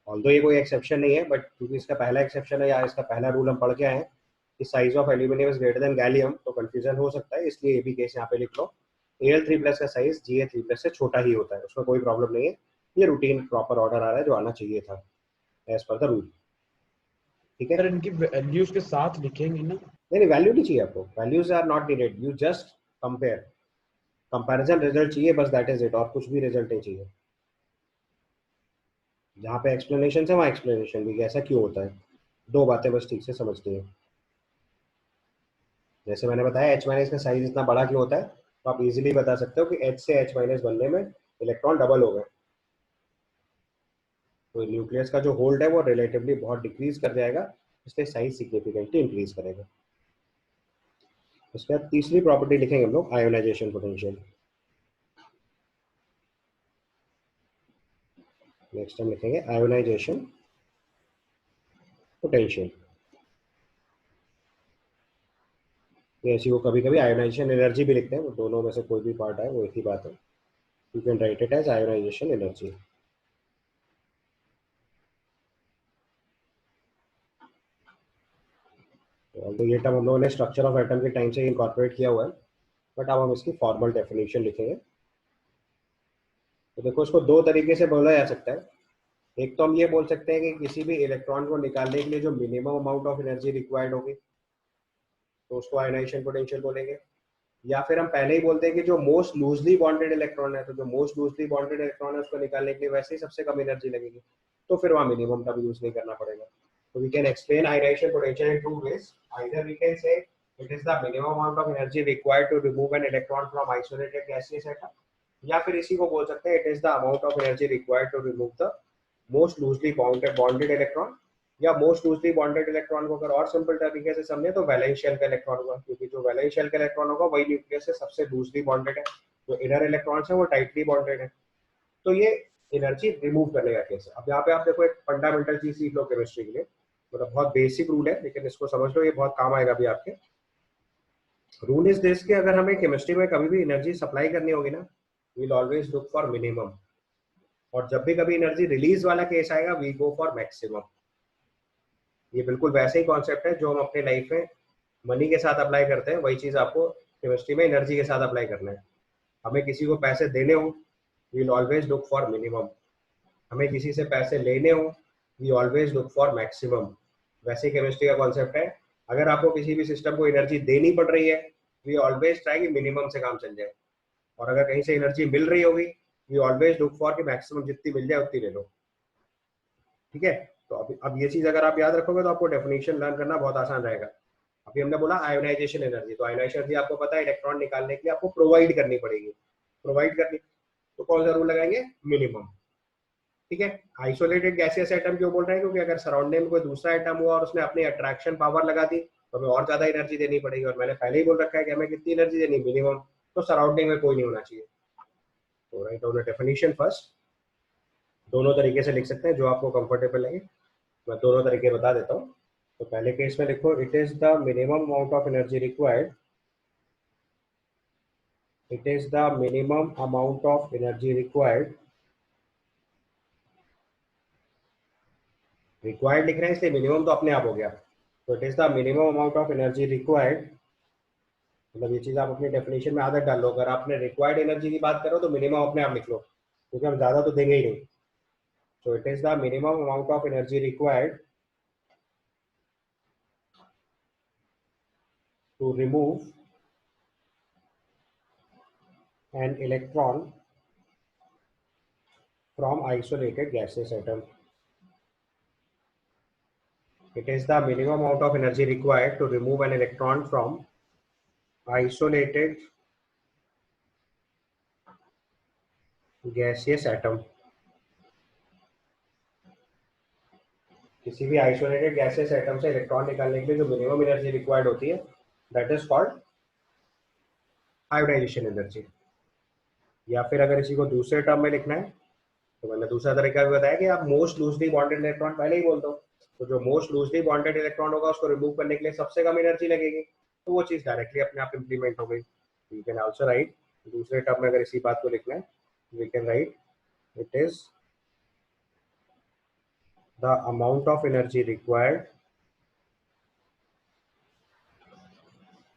S1: ऑल्दो ये कोई एक्सेप्शन नहीं है, बट क्योंकि इसका पहला एक्सेप्शन है या इसका पहला रूल हम पढ़ के आए हैं कि size of aluminium is greater than gallium, तो कंफ्यूजन हो सकता है, इसलिए ये भी केस यहाँ पे लिख लो। Al3+ का साइज Ga3+ से छोटा ही होता है, उसमें कोई प्रॉब्लम नहीं है। ये रूटीन प्रॉपर ऑर्डर आ रहा है जो आना चाहिए था एज पर द रूल, ठीक है।
S2: सर इनकी वैल्यूज के साथ लिखेंगे ना?
S1: नहीं, वैल्यू नहीं चाहिए आपको, values are not needed, you just compare, comparison result चाहिए बस, दैट इज इट, और कुछ भी रिजल्ट नहीं चाहिए। जहाँ पे एक्सप्लेनेशन है वहाँ एक्सप्लेनेशन भी, ऐसा क्यों होता है, दो बातें बस ठीक से समझती है। जैसे मैंने बताया H माइनस का साइज इतना बड़ा क्यों होता है, तो आप इजीली बता सकते हो कि H से H माइनस बनने में इलेक्ट्रॉन डबल हो गए, तो न्यूक्लियस का जो होल्ड है वो रिलेटिवली बहुत डिक्रीज कर जाएगा, इसलिए साइज सिग्निफिकेंटली इंक्रीज करेगा। उसके बाद तीसरी प्रॉपर्टी लिखेंगे हम लोग, आयोनाइजेशन पोटेंशियल। नेक्स्ट हम लिखेंगे आयोनाइजेशन पोटेंशियल, ये ऐसी वो कभी कभी आयोनाइजेशन एनर्जी भी लिखते हैं, वो दोनों में से कोई भी पार्ट है वो एक ही बात है, you can write it as ionisation energy. तो ये टर्म हम लोगों ने स्ट्रक्चर ऑफ एटम के टाइम से इनकॉर्पोरेट किया हुआ है, बट अब हम इसकी फॉर्मल डेफिनेशन लिखेंगे। तो देखो, इसको दो तरीके से बोला जा सकता है। एक तो हम ये बोल सकते हैं कि किसी भी इलेक्ट्रॉन को निकालने के लिए जो minimum amount of energy required होगी तो उसको आयोनाइजेशन पोटेंशियल बोलेंगे। या फिर हम पहले ही बोलते हैं कि जो मोस्ट लूजली बॉन्डेड इलेक्ट्रॉन है, तो जो मोस्ट लूजली बॉन्डेड इलेक्ट्रॉन है उसको निकालने के लिए वैसे ही सबसे कम एनर्जी लगेगी, तो फिर वहाँ मिनिमम का भी यूज नहीं करना पड़ेगा। तो we can explain ionisation potential in two ways, either we can say it is the minimum amount of energy required to remove an electron from isolated gaseous atom, या फिर इसी को बोल सकते हैं it is the amount of energy required to remove the most loosely bonded electron, या most loosely bonded electron को अगर और सिंपल तरीके से समझे तो वैलेंस शेल का इलेक्ट्रॉन होगा, क्योंकि जो वैलेंस शेल का इलेक्ट्रॉन होगा वही न्यूक्लियस से सबसे लूजली बॉन्डेड है, जो इनर इलेक्ट्रॉन्स है वो टाइटली बॉन्डेड है। तो ये एनर्जी रिमूव करने का केस है। अब यहाँ पे आप देखो एक फंडामेंटल चीज सीख लो केमिस्ट्री के लिए, मतलब बहुत बेसिक रूल है लेकिन इसको समझ लो, ये बहुत काम आएगा भी आपके। रूल इज दिस कि अगर हमें केमिस्ट्री में कभी भी एनर्जी सप्लाई करनी होगी ना, we will always look for minimum, और जब भी कभी एनर्जी रिलीज वाला केस आएगा वी गो फॉर मैक्सिमम। ये बिल्कुल वैसे ही कॉन्सेप्ट है जो हम अपने लाइफ में मनी के साथ अप्लाई करते हैं, वही चीज आपको केमिस्ट्री में एनर्जी के साथ अप्लाई करना है। हमें किसी को पैसे देने हो, we will always look for minimum, हमें किसी से पैसे लेने हो, we always look for maximum. वैसे ही केमिस्ट्री का कॉन्सेप्ट है, अगर आपको किसी भी सिस्टम को एनर्जी देनी पड़ रही है वी ऑलवेज ट्राई कि मिनिमम से काम चल जाए, और अगर कहीं से एनर्जी मिल रही होगी वी ऑलवेज लुक फॉर कि मैक्सिमम जितनी मिल जाए उतनी ले लो, ठीक है। तो अब ये चीज अगर आप याद रखोगे तो आपको डेफिनेशन लर्न करना बहुत आसान रहेगा। अभी हमने बोला आयोनाइजेशन एनर्जी, तो आयोनाइजेशन एनर्जी आपको पता है इलेक्ट्रॉन निकालने के लिए आपको प्रोवाइड करनी पड़ेगी, प्रोवाइड करनी, तो कौन सा रूल लगाएंगे, मिनिमम, ठीक है। आइसोलेटेड गैसियस एटम क्यों बोल रहे हैं, क्योंकि अगर सराउंडिंग में कोई दूसरा एटम हुआ और उसने अपनी अट्रैक्शन पावर लगा दी तो हमें और ज्यादा एनर्जी देनी पड़ेगी, और मैंने पहले ही बोल रखा है कि हमें कितनी एनर्जी देनी, मिनिमम, तो सराउंडिंग में कोई नहीं होना चाहिए। तो राइट डाउन डेफिनेशन फर्स्ट, दोनों तरीके से लिख सकते हैं जो आपको कंफर्टेबल लगे, मैं दोनों तरीके बता देता हूँ। तो पहले केस में लिखो it is the minimum amount of energy required, it is the minimum amount of energy required, required लिख रहे हैं इसलिए मिनिमम तो अपने आप हो गया, तो it is the minimum amount of energy required, मतलब ये चीज आप अपनी डेफिनेशन में आदत डाल लो। अगर आपने रिक्वायर्ड एनर्जी की बात करो तो मिनिमम अपने आप लिख लो, क्योंकि हम ज्यादा तो देंगे ही नहीं। So it is the minimum amount of energy required to remove an electron from isolated gaseous atom. It is the minimum amount of energy required to remove an electron from isolated gaseous atom. किसी भी isolated gases atom से electron निकालने के लिए जो minimum energy required होती है, that is called ionisation energy. या फिर अगर इसी को दूसरे टर्म में लिखना है तो मैंने दूसरा तरीका भी बताया कि आप मोस्ट लूजली बॉन्डेड इलेक्ट्रॉन पहले ही बोल दो। तो जो मोस्ट लूजली बॉन्डेड इलेक्ट्रॉन होगा उसको रिमूव करने के लिए सबसे कम एनर्जी लगेगी, तो वो चीज डायरेक्टली अपने आप इंप्लीमेंट हो गई। यू कैन आल्सो राइट, दूसरे टर्म में अगर इसी बात को लिखना है, we can write it is the amount of energy required,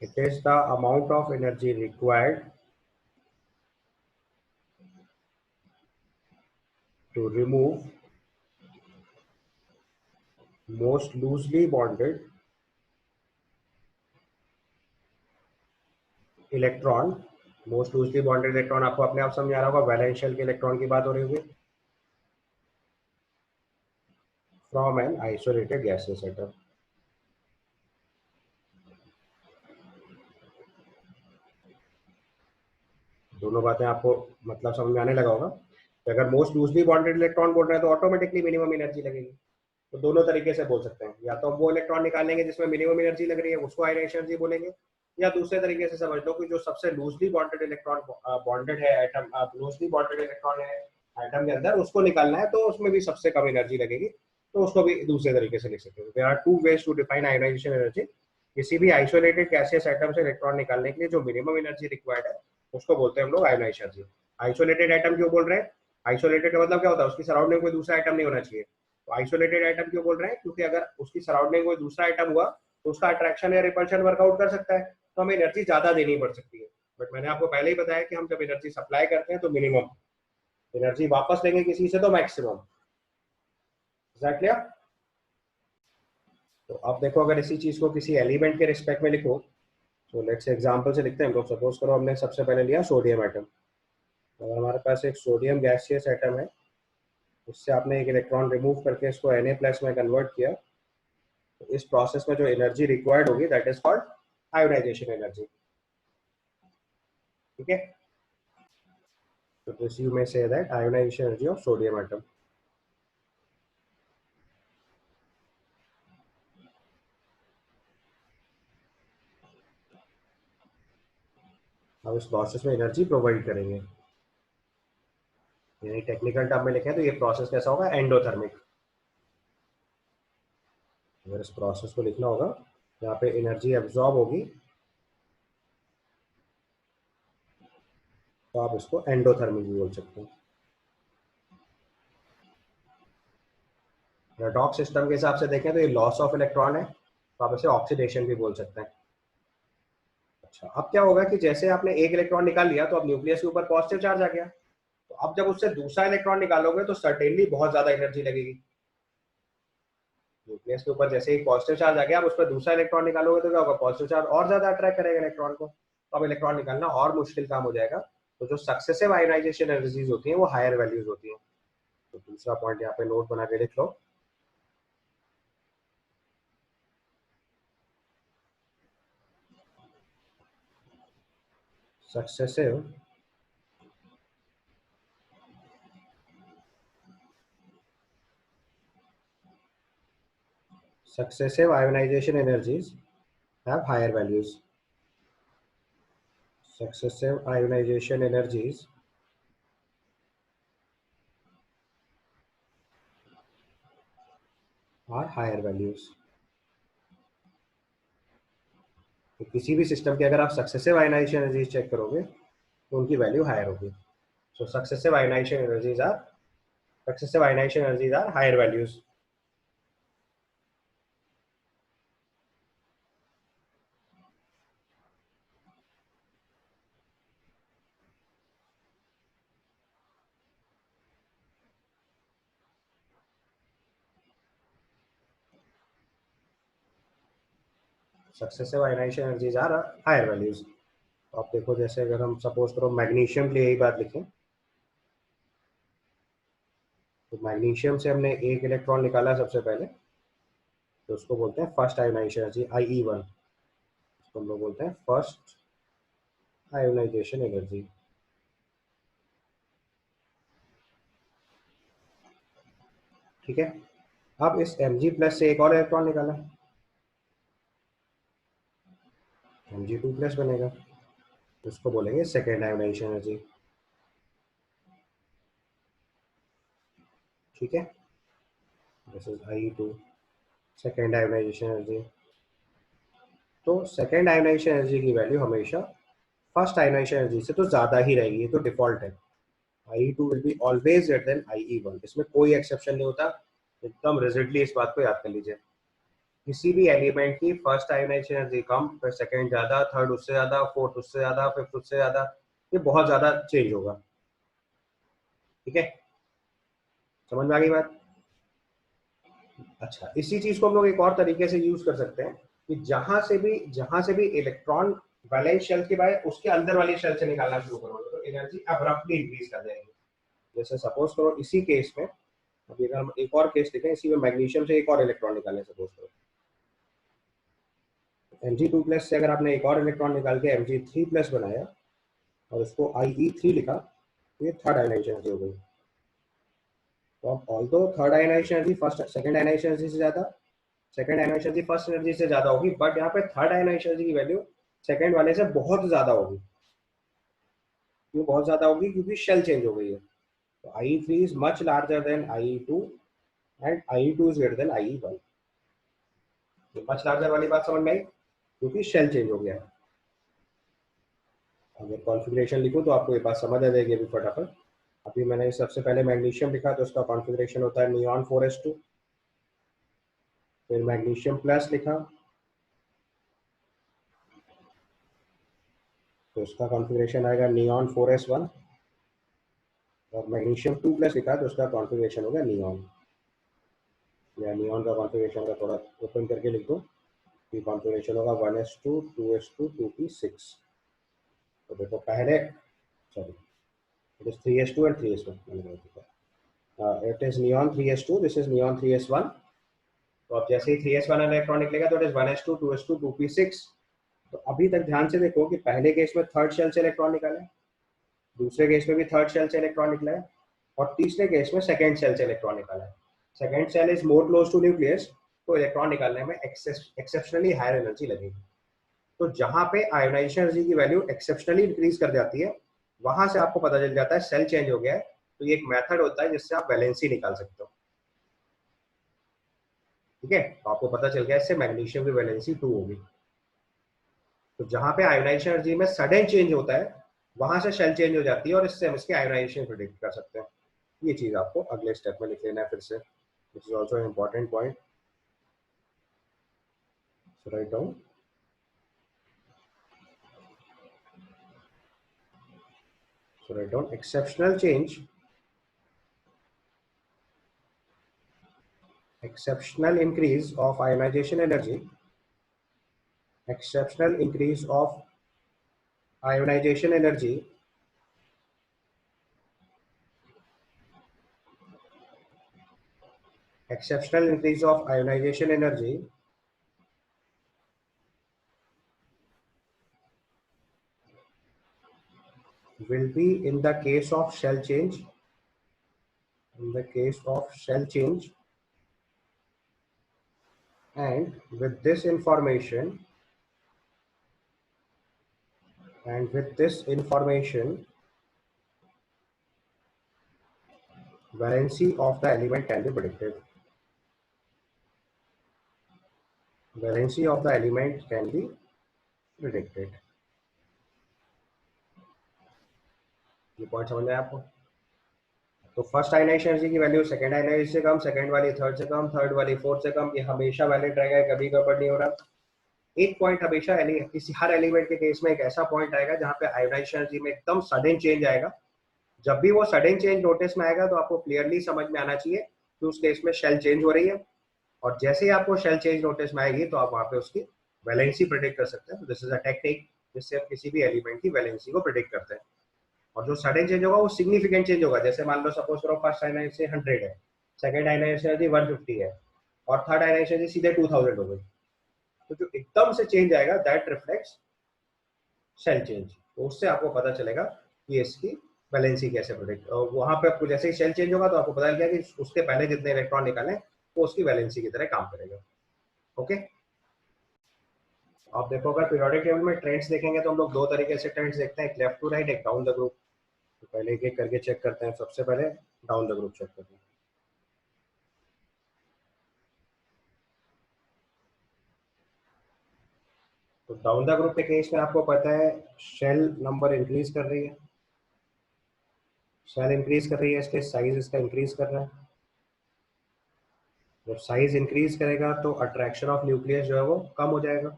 S1: it is the amount of energy required to remove most loosely bonded electron. Most loosely bonded electron आपको अपने आप समझ आ रहा होगा, वैलेंस शेल के इलेक्ट्रॉन की बात हो रही होगी, from an isolated gaseous atom. दोनों बातें आपको मतलब समझ में आने लगा होगा कि अगर मोस्ट लूजली बॉन्डेड इलेक्ट्रॉन बोल रहे हैं तो ऑटोमेटिकली मिनिमम एनर्जी लगेगी। तो दोनों तरीके से बोल सकते हैं, या तो वो इलेक्ट्रॉन निकालेंगे जिसमें मिनिमम एनर्जी लग रही है उसको आयोनाइजेशन एनर्जी बोलेंगे, या दूसरे तरीके से समझ लो कि जो सबसे लूजली बॉन्डेड इलेक्ट्रॉन बॉन्डेड है एटम, लूजली बॉन्डेड इलेक्ट्रॉन है एटम के अंदर, उसको निकालना है तो उसमें भी सबसे कम एनर्जी लगेगी, तो उसको भी दूसरे तरीके से लिख सकते हैं। There are two ways to define ionisation energy. किसी भी आइसोलेटेड गैसियस एटम से इलेक्ट्रॉन निकालने के लिए जो मिनिमम एनर्जी रिक्वायर्ड है उसको बोलते हैं हम लोग आयोनाइजेशन एनर्जी। आइसोलेटेड एटम क्यों बोल रहे हैं? आइसोलेटेड का मतलब क्या होता है? उसकी सराउंडिंग में कोई दूसरा एटम नहीं होना चाहिए। तो आइसोलेटेड एटम क्यों बोल रहे हैं? क्योंकि अगर उसकी सराउंडिंग में कोई दूसरा एटम हुआ तो उसका अट्रैक्शन या रिपल्शन वर्कआउट कर सकता है, तो हमें एनर्जी ज्यादा देनी पड़ सकती है। बट मैंने आपको पहले ही बताया कि हम जब एनर्जी सप्लाई करते हैं तो मिनिमम एनर्जी वापस लेंगे किसी से तो मैक्सिमम। एग्जैक्टली। तो अब देखो, अगर इसी चीज को किसी एलिमेंट के रिस्पेक्ट में लिखो तो लेट्स एग्जांपल से लिखते हैं। तो सपोज करो हमने सबसे पहले लिया सोडियम एटम। अगर हमारे पास एक सोडियम गैसियस एटम है, उससे आपने एक इलेक्ट्रॉन रिमूव करके इसको Na+ में कन्वर्ट किया, तो इस प्रोसेस में जो एनर्जी रिक्वायर्ड होगी that is called ionisation energy. ठीक है, तो this you may say that ionisation energy of sodium atom. अब इस प्रोसेस में एनर्जी प्रोवाइड करेंगे, यानी टेक्निकल टर्म में लिखें तो ये प्रोसेस कैसा होगा? एंडोथर्मिक। अगर इस प्रोसेस को लिखना होगा, यहाँ पे एनर्जी एब्जॉर्ब होगी तो आप इसको एंडोथर्मिक भी बोल सकते हैं। रेडॉक्स सिस्टम के हिसाब से देखें तो ये लॉस ऑफ इलेक्ट्रॉन है, तो आप इसे ऑक्सीडेशन भी बोल सकते हैं। अच्छा, अब क्या होगा कि जैसे आपने एक इलेक्ट्रॉन निकाल लिया तो अब न्यूक्लियस के ऊपर पॉजिटिव चार्ज आ गया, तो अब जब उससे दूसरा इलेक्ट्रॉन निकालोगे तो सर्टेनली बहुत ज्यादा एनर्जी लगेगी। न्यूक्लियस के ऊपर जैसे ही पॉजिटिव चार्ज आ गया, आप उस पर दूसरा इलेक्ट्रॉन निकालोगे तो क्या होगा? पॉजिटिव चार्ज और ज्यादा अट्रैक्ट करेगा इलेक्ट्रॉन को, तो अब इलेक्ट्रॉन निकालना और मुश्किल काम हो जाएगा। तो जो सक्सेसिव आयोनाइजेशन एनर्जीज होती हैं वो हायर वैल्यूज होती हैं। तो दूसरा पॉइंट यहाँ पे नोट बना के लिख लो। Successive successive ionization energies have higher values. Successive ionization energies are higher values. तो किसी भी सिस्टम की अगर आप सक्सेसिव आयोनाइजेशन एनर्जीज चेक करोगे तो उनकी वैल्यू हायर होगी। So successive ionisation energies are higher values. Successive ionisation energies are higher values. तो आप देखो, जैसे अगर हम सपोज करो मैग्नीशियम के लिए यही बात लिखें, तो मैग्नीशियम से हमने एक इलेक्ट्रॉन निकाला सबसे पहले, तो उसको बोलते हैं फर्स्ट आयोनाइजेशन एनर्जी IE1। उसको हम लोग बोलते हैं फर्स्ट आयोनाइजेशन एनर्जी। ठीक है, अब इस Mg+ से एक और इलेक्ट्रॉन निकाला, Mg2+ बनेगा, उसको बोलेंगे सेकेंड आयोनाइजेशन एनर्जी। ठीक है, this is IE2, second ionisation energy. तो सेकेंड आयोनाइजेशन एनर्जी की वैल्यू हमेशा फर्स्ट आयोनाइजेशन एनर्जी से तो ज़्यादा ही रहेगी, ये तो डिफॉल्ट है। IE2 will be always greater than IE1, इसमें कोई एक्सेप्शन नहीं होता, एकदम रिजिडली इस बात को याद कर लीजिए। किसी भी एलिमेंट की फर्स्ट आयोनाइजेशन एनर्जी कम, फिर सेकेंड ज़्यादा, थर्ड उससे ज़्यादा, फोर्थ उससे ज़्यादा, फिफ्थ उससे ज़्यादा, ये बहुत ज़्यादा चेंज होगा। ठीक है, समझ में आ गई बात? अच्छा, इसी चीज़ को हम लोग एक और तरीके से यूज़ कर सकते हैं कि जहां से भी इलेक्ट्रॉन वैलेंस शेल के बाद उसके अंदर वाली शेल से निकालना शुरू करोगे तो एनर्जी अब्रप्टली इंक्रीज कर जाएगी। जैसे सपोज करो इसी केस में, अभी अगर हम एक और केस देखें, इसी में मैग्नीशियम से एक और इलेक्ट्रॉन निकालने सपोज करो, Mg2+ से अगर आपने एक और इलेक्ट्रॉन निकाल के Mg3+ बनाया और उसको IE3 लिखा, तो ये थर्ड आयोनाइजेशन एनर्जी हो गई। तो अब although third ionisation energy first second ionisation energy से ज़्यादा, second ionisation energy first energy से ज़्यादा होगी, बट यहाँ पे थर्ड आयोनाइजेशन एनर्जी की वैल्यू सेकंड वाले से बहुत ज़्यादा होगी। क्यों बहुत ज़्यादा होगी? क्योंकि शेल चेंज हो गई है। तो IE3 is much larger than IE2 and IE2 is greater than IE1। Much larger वाली बात समझ में आई, क्योंकि शेल चेंज हो गया है। अगर कॉन्फ़िगरेशन लिखूं तो आपको ये बात समझ आ जाएगी अभी फटाफट। अभी मैंने सबसे पहले मैग्नीशियम लिखा, तो उसका कॉन्फ़िगरेशन होता है नियॉन 4s2। फिर मैग्नीशियम प्लस लिखा, तो उसका कॉन्फ़िगरेशन आएगा नियॉन 4s1। और मैग्नीशियम 2+ लिखा, तो उसका कॉन्फ़िगरेशन होगा नियॉन, या नियॉन का कॉन्फ़िगरेशन का थोड़ा ओपन करके लिख दो कि कॉन्फ़िगरेशन होगा 1s2 2s2 2p6। तो देखो पहले, sorry, it is 3s2 and 3s1, it is neon 3s2, this is neon 3s1। तो अब जैसे ही 3s1 इलेक्ट्रॉन निकलेगा तो it is 1s2 2s2 2p6। तो अभी तक ध्यान से देखो कि पहले केस में थर्ड शेल से इलेक्ट्रॉन निकाले, दूसरे केस में भी थर्ड शेल से इलेक्ट्रॉन निकला है, और तीसरे केस में सेकेंड शेल से इलेक्ट्रॉन निकाला है। Second shell is more close to nucleus, तो इलेक्ट्रॉन निकालने में एक्सेप्शनली हायर एनर्जी लगेगी। तो जहां पे आयोनाइजेशन एनर्जी की वैल्यू एक्सेप्शनली इंक्रीज कर जाती है, वहां से आपको पता चल जाता है सेल चेंज हो गया है। तो ये एक मेथड होता है जिससे आप वैलेंसी निकाल सकते हो। ठीक है, तो आपको पता चल गया इससे मैग्नीशियम की वैलेंसी 2 होगी। तो जहां पे आयोनाइजेशन एनर्जी में सडन चेंज होता है, वहां से शेल चेंज हो जाती है, और इससे हम इसके आयोनाइजेशन प्रेडिक्ट कर सकते हैं। ये चीज आपको अगले स्टेप में लिख लेना है फिर से, this is also an important point. So write down, so write down exceptional change, exceptional increase of ionization energy, exceptional increase of ionization energy exceptional increase of ionization energy will be in the case of shell change, in the case of shell change, and with this information, and with this information valency of the element can be predicted, valency of the element can be predicted। ये point समझ में आया आपको? तो first ionization energy की value second ionization से कम, second वाली third से कम, थर्ड वाली फोर्थ से कम, ये हमेशा वैलिड रहेगा, कभी गड़बड़ नहीं हो रहा। एक पॉइंट हमेशा किसी हर एलिमेंट के केस में एक ऐसा पॉइंट आएगा जहां पे आयोनाइजेशन एनर्जी में एकदम सडन चेंज आएगा। जब भी वो सडन चेंज नोटिस में आएगा तो आपको क्लियरली समझ में आना चाहिए कि उस केस में शेल चेंज हो रही है, और जैसे ही आपको शेल चेंज नोटिस में आएगी तो आप वहां पे उसकी वैलेंसी प्रिडिक्ट कर सकते हैं। तो दिस इज अ टेक्निक जिससे हम किसी भी एलिमेंट की वैलेंसी को प्रिडिक्ट करते हैं। और जो सडन चेंज होगा वो सिग्निफिकेंट चेंज होगा। जैसे मान लो सपोज करो फर्स्ट आयनाइजेशन से 100 है, सेकंड आयनाइजेशन एनर्जी 150 है, और थर्ड आयनाइजेशन एनर्जी सीधे 2000 हो गई। तो जो एकदम से चेंज आएगा दैट रिफ्लेक्ट्स शेल चेंज। तो उससे आपको पता चलेगा कि इसकी वैलेंसी कैसे प्रोडिक्ट, और वहां पे आपको जैसे ही शेल चेंज होगा तो आपको पता चल गया कि उसके पहले जितने इलेक्ट्रॉन निकाले वो उसकी वैलेंसी की तरह काम करेगा। ओके, आप देखो अगर पीरियोडिक टेबल में ट्रेंड्स देखेंगे तो हम लोग दो तरीके से ट्रेंड्स देखते हैं, एक लेफ्ट टू राइट, एक डाउन द ग्रुप। तो पहले एक एक करके चेक करते हैं। सबसे पहले डाउन द ग्रुप चेक करते हैं। तो डाउन द ग्रुप के केस में आपको पता है शेल नंबर इंक्रीज कर रही है, शेल इंक्रीज कर रही है इसलिए साइज इसका इंक्रीज कर रहा है। जब साइज इंक्रीज करेगा तो अट्रैक्शन ऑफ न्यूक्लियस जो है वो कम हो जाएगा।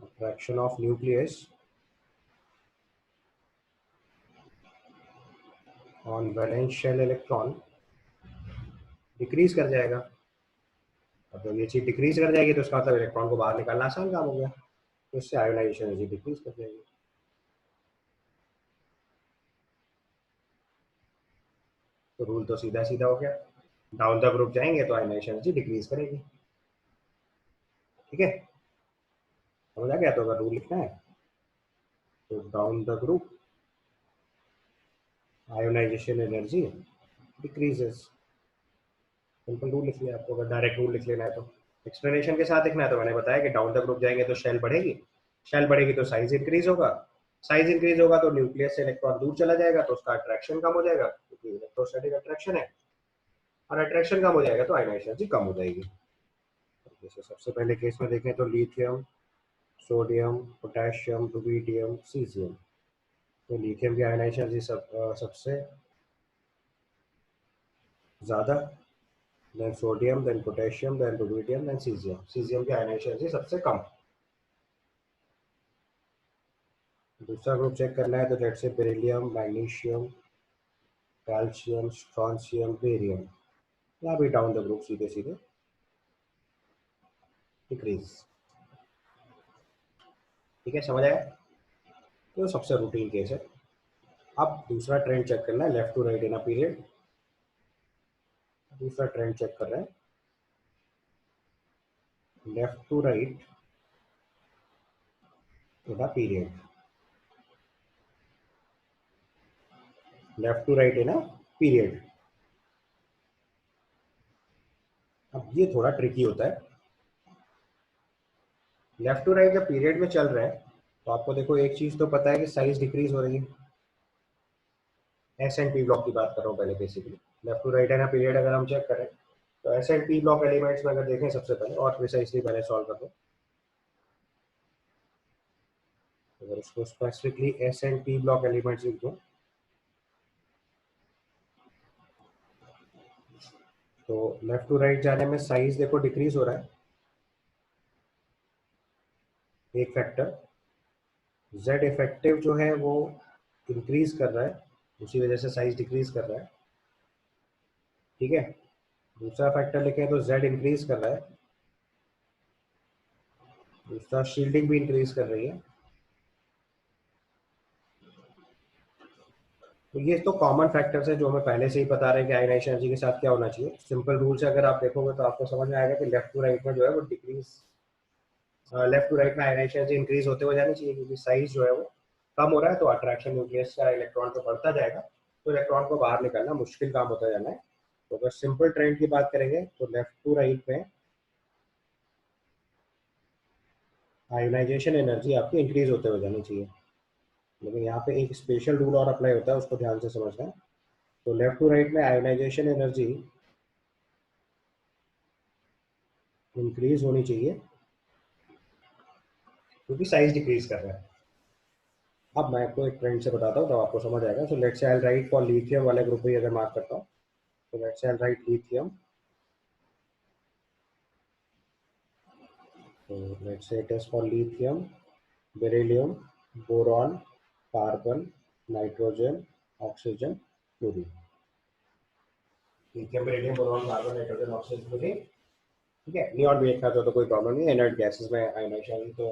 S1: Attraction of nucleus on valence shell electron decrease कर जाएगा। अब जब ये चीज डिक्रीज कर जाएगी तो उसका मतलब इलेक्ट्रॉन को बाहर निकालना आसान काम हो गया, तो इससे आयोनाइजेशन एनर्जी डिक्रीज कर जाएगी। तो रूल तो सीधा सीधा हो गया, डाउन द ग्रुप जाएंगे तो आयोनाइजेशन एनर्जी डिक्रीज करेगी। ठीक है, समझ आ गया। तो अगर रूल लिखना है तो down the group ionisation energy decreases. Simple rule लिख लिया। आपको अगर डायरेक्ट रूल लिख लेना है तो एक्सप्लेनेशन के साथ लिखना है। तो मैंने बताया कि डाउन द ग्रुप जाएंगे तो शेल बढ़ेगी, शेल बढ़ेगी तो साइज इंक्रीज होगा, साइज इंक्रीज होगा तो न्यूक्लियस से इलेक्ट्रॉन दूर चला जाएगा तो उसका अट्रैक्शन कम हो जाएगा क्योंकि इलेक्ट्रोस्टैटिक अट्रैक्शन है, और अट्रैक्शन कम हो जाएगा तो आयोनाइजेशन एनर्जी कम हो जाएगी। जैसे सबसे पहले केस में देखें तो lithium, sodium, potassium, rubidium, caesium. तो लिथियम की आयोनाइजेशन एनर्जी सबसे ज़्यादा, then sodium, then potassium, then rubidium, then caesium. Caesium की आयोनाइजेशन एनर्जी सबसे कम। दूसरा ग्रुप चेक करना है तो जैसे beryllium, magnesium, calcium, strontium, barium. यहाँ भी डाउन द ग्रुप सीधे सीधे डिक्रीज। ठीक है, समझ आया। तो सबसे रूटीन केस है। अब दूसरा ट्रेंड चेक करना है, left to right in a period. दूसरा ट्रेंड चेक कर रहे हैं, left to right in a period. Left to right in a period. अब ये थोड़ा ट्रिकी होता है। लेफ्ट टू राइट जब पीरियड में चल रहे हैं तो आपको देखो एक चीज तो पता है कि साइज डिक्रीज हो रही है। एस एंड पी ब्लॉक की बात कर रहा हूँ पहले बेसिकली। लेफ्ट टू राइट है ना पीरियड, अगर हम चेक करें तो S and P block elements में अगर देखें सबसे पहले, और प्रिसाइसली पहले सॉल्व कर दो, अगर उसको specifically S and P block elements लिख दो तो लेफ्ट टू राइट जाने में साइज देखो डिक्रीज हो रहा है एक फैक्टर, जेड इफेक्टिव जो है वो इंक्रीज कर रहा है, उसी वजह से साइज डिक्रीज कर रहा है। ठीक है, दूसरा फैक्टर लिखें तो जेड इंक्रीज कर रहा है, दूसरा शील्डिंग भी इंक्रीज कर रही है। तो ये तो कॉमन फैक्टर्स है जो हमें पहले से ही बता रहे हैं कि आयोनाइजेशन एनर्जी के साथ क्या होना चाहिए। सिंपल रूल से अगर आप देखोगे तो आपको समझ में आएगा कि लेफ्ट टू राइट में जो है वो डिक्रीज, लेफ्ट टू राइट में आयोनाइजेशन एनर्जी इंक्रीज होते हुए जानी चाहिए क्योंकि साइज जो है वो कम हो रहा है। तो अट्रैक्शन न्यूक्लियस का इलेक्ट्रॉन तो बढ़ता जाएगा तो इलेक्ट्रॉन को बाहर निकालना मुश्किल काम होता जाना है। तो अगर सिंपल ट्रेंड की बात करेंगे तो लेफ्ट टू राइट में आयोनाइजेशन एनर्जी आपकी इंक्रीज होते हुए जानी चाहिए। लेकिन यहाँ पे एक स्पेशल रूल और अप्लाई होता है, उसको ध्यान से समझना है। तो लेफ्ट टू राइट में आयोनाइजेशन एनर्जी इंक्रीज होनी चाहिए क्योंकि साइज डिक्रीज कर रहा है। अब मैं आपको एक ट्रेंड से बताता हूँ तब आपको समझ आएगा। So let's say I write for lithium वाले ग्रुप भी अगर मार्क करता हूँ तो let's say I write lithium. तो let's say it is for lithium, beryllium, boron, carbon, nitrogen, oxygen, fluorine. Lithium beryllium boron carbon nitrogen oxygen fluorine, ठीक है। Neon भी देखना तो कोई प्रॉब्लम नहीं है। इनर्ट गैसेस में आयनाइजेशन तो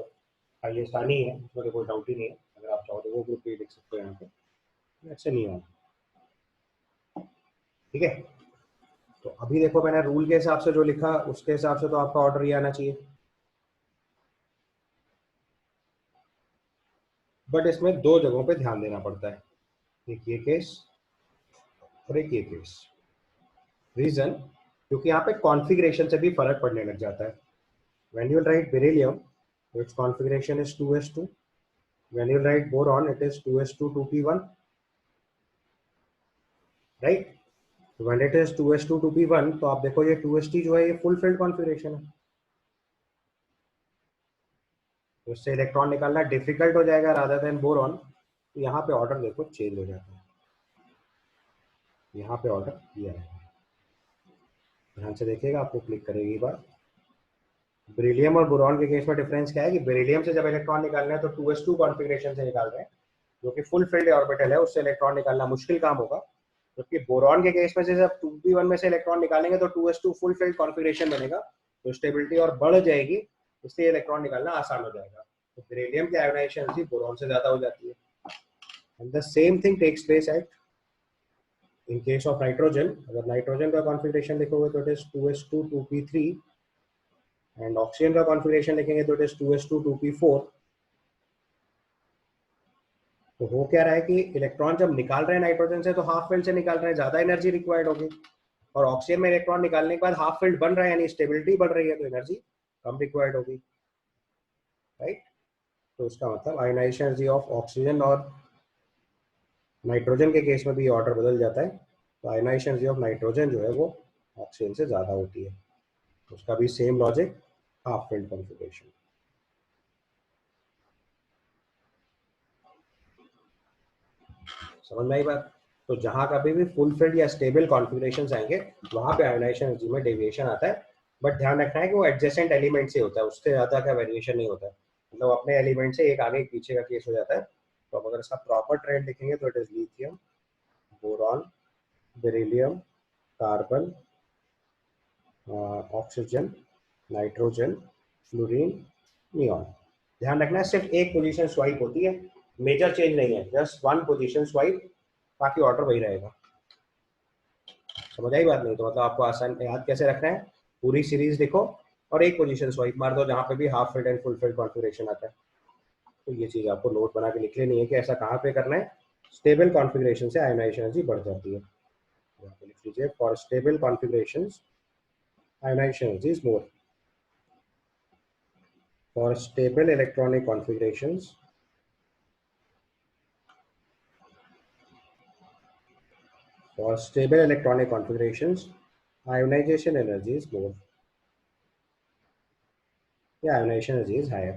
S1: हाईएस्ट आनी है, उसमें तो कोई डाउट ही नहीं है। अगर आप चाहो तो वो ग्रुप भी लिख सकते हो यहाँ पे, ऐसे नियॉन, ठीक है। तो अभी देखो मैंने रूल के हिसाब से जो लिखा उसके हिसाब से तो आपका ऑर्डर ये आना चाहिए, बट इसमें दो जगहों पे ध्यान देना पड़ता है, एक ये केस और एक ये केस। रीजन, क्योंकि यहाँ पे कॉन्फ़िगरेशन से भी फर्क पड़ने लग जाता है। When you right beryllium, it's configuration is 2s2। When you right boron, it is 2s2 2p1, right. When it is 2s2 2p1, तो आप देखो ये 2st जो है ये फुल फिल्ड कॉन्फ़िगरेशन है, तो इससे इलेक्ट्रॉन निकालना डिफिकल्ट हो जाएगा रादर देन बोरॉन। तो यहाँ पे ऑर्डर देखो चेंज हो जाता है, यहाँ पे ऑर्डर दिया है, ध्यान से देखिएगा, आपको क्लिक करेगी बार। बेरिलियम और बोरॉन के केस में डिफरेंस क्या है कि बेरिलियम से जब इलेक्ट्रॉन निकालना है तो 2s2 कॉन्फ़िगरेशन से निकाल रहे हैं, जो कि फुल फील्ड ऑर्बिटल है, उससे इलेक्ट्रॉन निकालना मुश्किल काम होगा। जबकि बोरॉन के केस में से जब 2p1 में से इलेक्ट्रॉन निकालेंगे तो 2s2 फुल फील्ड कॉन्फ़िगरेशन बनेगा, तो स्टेबिलिटी और बढ़ जाएगी, इसलिए इलेक्ट्रॉन निकालना आसान हो जाएगा। तो बेरिलियम की आयोनाइजेशन एनर्जी बोरॉन से ज्यादा हो जाती है। And the same thing takes place at in case of nitrogen. अगर नाइट्रोजन का कॉन्फ़िगरेशन देखोगे तो it is 2s2 2p3, and oxygen का कॉन्फ़िगरेशन देखेंगे तो इट इज 2s2 2p4। तो हो क्या रहा है कि इलेक्ट्रॉन जब निकाल रहे हैं नाइट्रोजन से तो हाफ फील्ड से निकाल रहे हैं, ज्यादा एनर्जी रिक्वायर्ड होगी, और ऑक्सीजन में इलेक्ट्रॉन निकालने के बाद हाफ फील्ड बन रहा है, यानी स्टेबिलिटी बढ़ रही है, तो एनर्जी कम रिक्वायर्ड होगी, राइट। तो उसका मतलब आयोनाइजेशन एनर्जी ऑफ ऑक्सीजन और नाइट्रोजन के केस में भी ऑर्डर बदल जाता है। तो आयोनाइजेशन एनर्जी ऑफ नाइट्रोजन जो है वो ऑक्सीजन से ज्यादा होती है, उसका भी same logic, half field configuration. समझ में आई बात। तो जहां कभी भी फुल फील्ड या स्टेबल कॉन्फ़िगरेशंस आएंगे वहां पे आयोनाइजेशन एनर्जी में डेविएशन आता है, बट ध्यान रखना है कि वो एडजेसेंट एलिमेंट से होता है, उससे ज्यादा का वेरिएशन नहीं होता है। मतलब अपने एलिमेंट से एक आगे एक पीछे का केस हो जाता है। तो अब अगर इसका प्रॉपर ट्रेंड लिखेंगे तो it is lithium, boron, beryllium, carbon, oxygen, nitrogen, fluorine, neon. ध्यान रखना है सिर्फ एक पोजीशन स्वाइप होती है, मेजर चेंज नहीं है, जस्ट वन पोजीशन स्वाइप, बाकी ऑर्डर वही रहेगा। समझ आई बात। नहीं तो मतलब आपको आसान याद कैसे रखना है, पूरी सीरीज लिखो और एक पोजीशन स्वाइप मार दो जहां पे भी half field and full field configuration आता है। तो ये चीज आपको नोट बना के लिख लेनी है कि ऐसा कहाँ पे करना है। स्टेबल कॉन्फ़िगरेशन से आयोनाइजेशन एनर्जी बढ़ जाती है, तो लिख लीजिए for stable configurations ionisation energy is more. For stable electronic configurations for stable electronic configurations, ionization energy is more. Yeah, ionization energy is higher.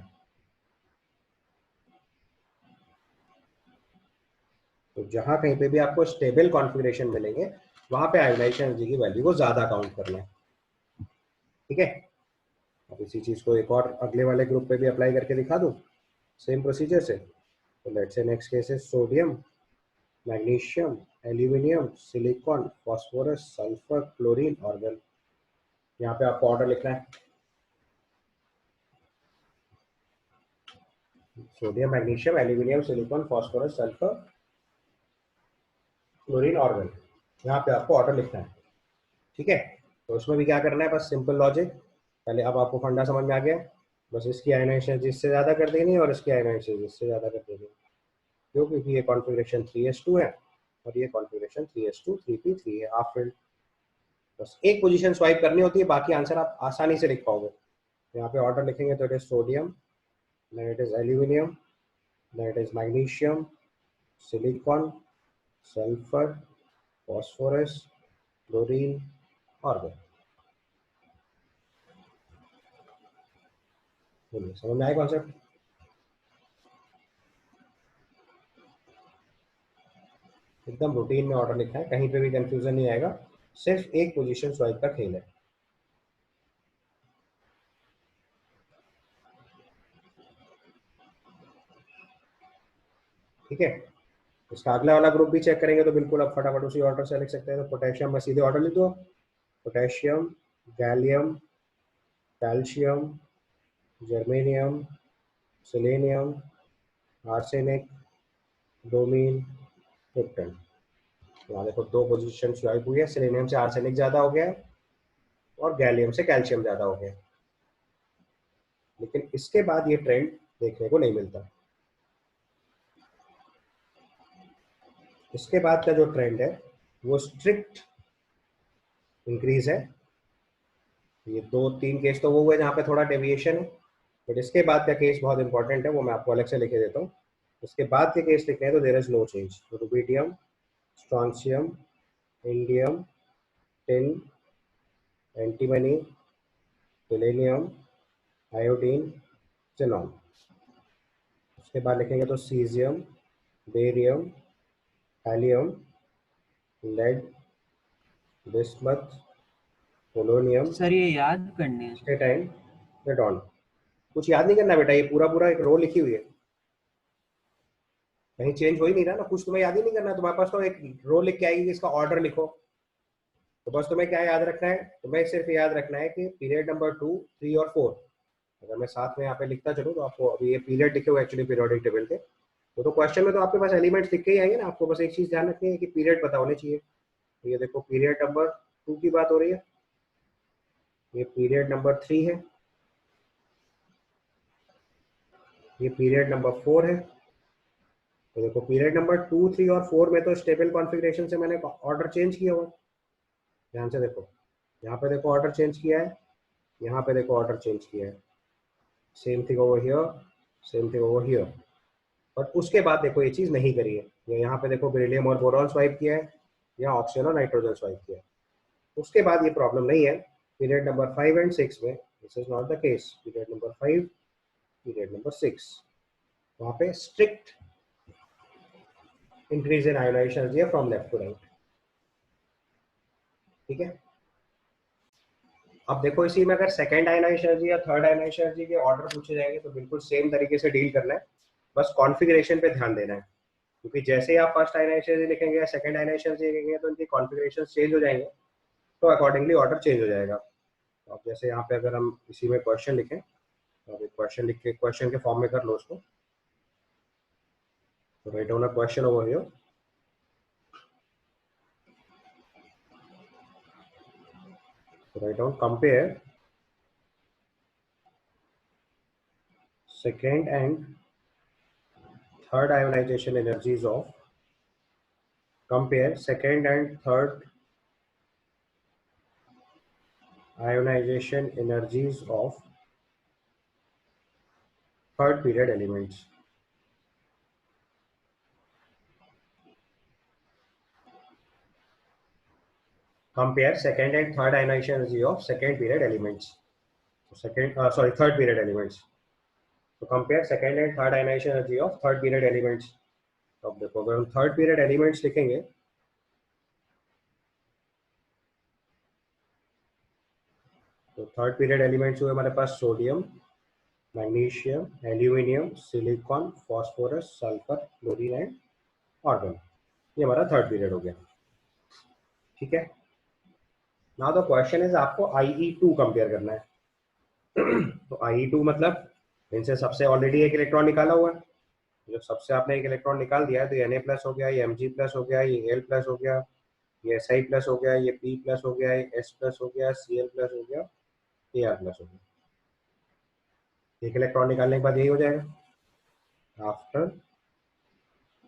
S1: तो जहां कहीं पे भी आपको स्टेबल कॉन्फ़िगरेशन मिलेंगे वहां पे आयोनाइजेशन एनर्जी की वैल्यू को ज्यादा काउंट करना है, ठीक है। अब इसी चीज को एक और अगले वाले ग्रुप पे भी अप्लाई करके दिखा दूं सेम प्रोसीजर से। तो लेट्स से नेक्स्ट केस है sodium, magnesium, aluminium, silicon, phosphorus, sulphur, chlorine, organ. यहाँ पे आपको ऑर्डर लिखना है, sodium, magnesium, aluminium, silicon, phosphorus, sulphur, chlorine, organ. यहाँ पे आपको ऑर्डर लिखना है, ठीक है। तो उसमें भी क्या करना है, बस सिंपल लॉजिक। पहले अब आपको फंडा समझ में आ गया, बस इसकी आयोनाइजेशन जिससे ज्यादा कर देनी और इसकी आयोनाइजेशन जिससे ज्यादा कर देनी। क्यों? क्योंकि ये कॉन्फ़िगरेशन 3s2 है और ये कॉन्फ़िगरेशन 3s2 3p3 है, हाफ फील्ड। बस एक पोजीशन स्वाइप करनी होती है, बाकी आंसर आप आसानी से लिख पाओगे। यहाँ पे ऑर्डर लिखेंगे तो it is sodium, then it is aluminium, then it is magnesium, silicon, sulphur, phosphorus, chlorine, argon. बोलिए समझ में आया कॉन्सेप्ट। एकदम रूटीन में ऑर्डर लिखा है, कहीं पे भी कंफ्यूजन नहीं आएगा, सिर्फ एक पोजीशन स्वाइप का खेल है, ठीक है। इसका अगला वाला ग्रुप भी चेक करेंगे तो बिल्कुल आप फटाफट उसी ऑर्डर से लिख सकते हैं। तो पोटेशियम में सीधे ऑर्डर लिख दो, potassium, gallium, calcium, germanium, selenium, arsenic, bromine, krypton. यहाँ देखो दो पोजीशन स्वाइप हुई है, सेलेनियम से आर्सेनिक ज्यादा हो गया है और गैलियम से कैल्शियम ज्यादा हो गया है। लेकिन इसके बाद ये ट्रेंड देखने को नहीं मिलता। इसके बाद का जो ट्रेंड है वो स्ट्रिक्ट इंक्रीज है। ये 2-3 केस तो वो हुए जहाँ पे थोड़ा डेविएशन है, बट इसके बाद का केस बहुत इंपॉर्टेंट है, वो मैं आपको अलग से लिखे देता हूँ। इसके बाद के केस लिखे हैं तो there is no change. Rubidium, strontium, indium, tin, antimony, selenium, iodine, xenon. उसके बाद लिखेंगे तो caesium, barium, thallium, lead, bismuth, polonium,
S3: sir ये याद करने हैं।
S1: Astatine, radon. कुछ याद नहीं करना बेटा, ये पूरा पूरा एक रो लिखी हुई है, कहीं चेंज हो ही नहीं रहा ना, कुछ तुम्हें याद ही नहीं करना। तुम्हारे पास तो एक रो लिख के आएगी, इसका ऑर्डर लिखो। तो बस तुम्हें क्या याद रखना है, तुम्हें सिर्फ याद रखना है कि पीरियड नंबर 2, 3 और 4, अगर मैं साथ में यहाँ पे लिखता चलूँ तो आपको अभी ये पीरियड लिखे हुए एक्चुअली पीरियोडिक टेबल के, तो क्वेश्चन में तो आपके पास एलिमेंट्स लिख के ही आएंगे ना। आपको बस एक चीज ध्यान रखनी है कि पीरियड पता होने चाहिए। तो ये देखो पीरियड नंबर 2 की बात हो रही है, ये पीरियड नंबर 3 है, ये पीरियड नंबर 4 है। तो देखो पीरियड नंबर 2, 3 और 4 में तो स्टेबल कॉन्फ़िगरेशन से मैंने ऑर्डर चेंज किया हुआ। ध्यान से देखो, यहाँ पे देखो ऑर्डर चेंज किया है, यहाँ पे देखो ऑर्डर चेंज किया है, same thing over here, same thing over here. But उसके बाद देखो ये चीज नहीं करी है, यहाँ पे देखो बेरिलियम और बोरॉन स्वाइप किया है, यहाँ ऑक्सीजन और नाइट्रोजन स्वाइप किया है। उसके बाद ये प्रॉब्लम नहीं है। पीरियड नंबर 5 एंड 6 में this is not the case. Period number 5, period number 6, वहां पे strict increase in ionisation energy from left to right. ठीक है, अब देखो इसी में अगर सेकंड आयोनाइजेशन एनर्जी या थर्ड आयोनाइजेशन एनर्जी के ऑर्डर पूछे जाएंगे तो बिल्कुल सेम तरीके से डील करना है, बस कॉन्फ़िगरेशन पे ध्यान देना है। क्योंकि जैसे ही आप फर्स्ट आयोनाइजेशन एनर्जी लिखेंगे या सेकंड आयोनाइजेशन एनर्जी लिखेंगे तो इनकी कॉन्फ़िगरेशन चेंज हो जाएंगे, तो अकॉर्डिंगली ऑर्डर चेंज हो जाएगा। तो अब जैसे यहाँ पे अगर हम इसी में क्वेश्चन लिखें, तो अब क्वेश्चन लिख के क्वेश्चन के फॉर्म में कर लो उसको। तो write down a question over here. Write down compare second and third ionization energies of, compare second and third ionization energies of third period elements. Compare second and third ionization energy of second period elements. So third period elements. So compare second and third ionization energy of third period elements. अब देखो अगर हम third period elements लिखेंगे तो third period elements हुए हमारे पास sodium, magnesium, aluminium, silicon, phosphorus, sulphur, chlorine and argon. ये हमारा थर्ड पीरियड हो गया। ठीक है, नाउ द क्वेश्चन इज आपको IE2 कंपेयर करना है। तो IE2 मतलब इनसे सबसे ऑलरेडी एक इलेक्ट्रॉन निकाला हुआ है, जब सबसे आपने एक इलेक्ट्रॉन निकाल दिया है तो ये Na+ हो गया, ये Mg+ हो गया, ये Al+ हो गया, ये Si+ हो गया, ये P+ हो गया, ये S+ हो गया, Cl+ हो गया, Ar+ हो गया। एक इलेक्ट्रॉन निकालने के बाद यही हो जाएगा after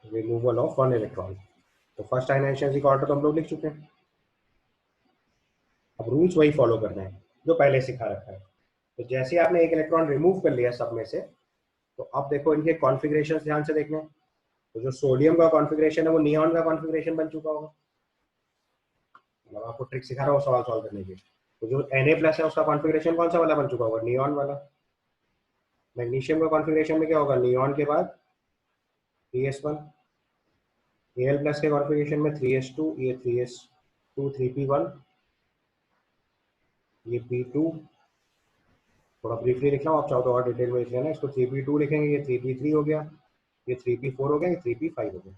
S1: removal of one electron. तो फर्स्ट आयनाइजेशन का ऑर्डर तो हम लोग लिख चुके हैं, अब रूल्स वही फॉलो करना है जो पहले सिखा रखा है। तो जैसे ही आपने एक इलेक्ट्रॉन रिमूव कर लिया सब में से, तो अब देखो इनके कॉन्फ़िगरेशन ध्यान से देखना। तो जो सोडियम का कॉन्फ़िगरेशन है वो नियॉन का कॉन्फ़िगरेशन बन चुका होगा। मतलब आपको ट्रिक सिखा रहा हूँ सवाल सॉल्व करने की। तो जो Na+ है उसका कॉन्फ़िगरेशन कौन सा वाला बन चुका होगा, नियॉन वाला। मैग्नीशियम का कॉन्फ़िगरेशन में क्या होगा, नियॉन के बाद 3s1। Al+ के कॉन्फ़िगरेशन में 3s2, ये 3s2, 3p1, ये p2। थोड़ा ब्रीफली लिख रहा हूँ, आप चाहो तो और डिटेल में लिख लेना। इसको 3p2 लिखेंगे, ये 3p3 हो गया, ये 3p4 हो गया, ये 3p5 हो गया।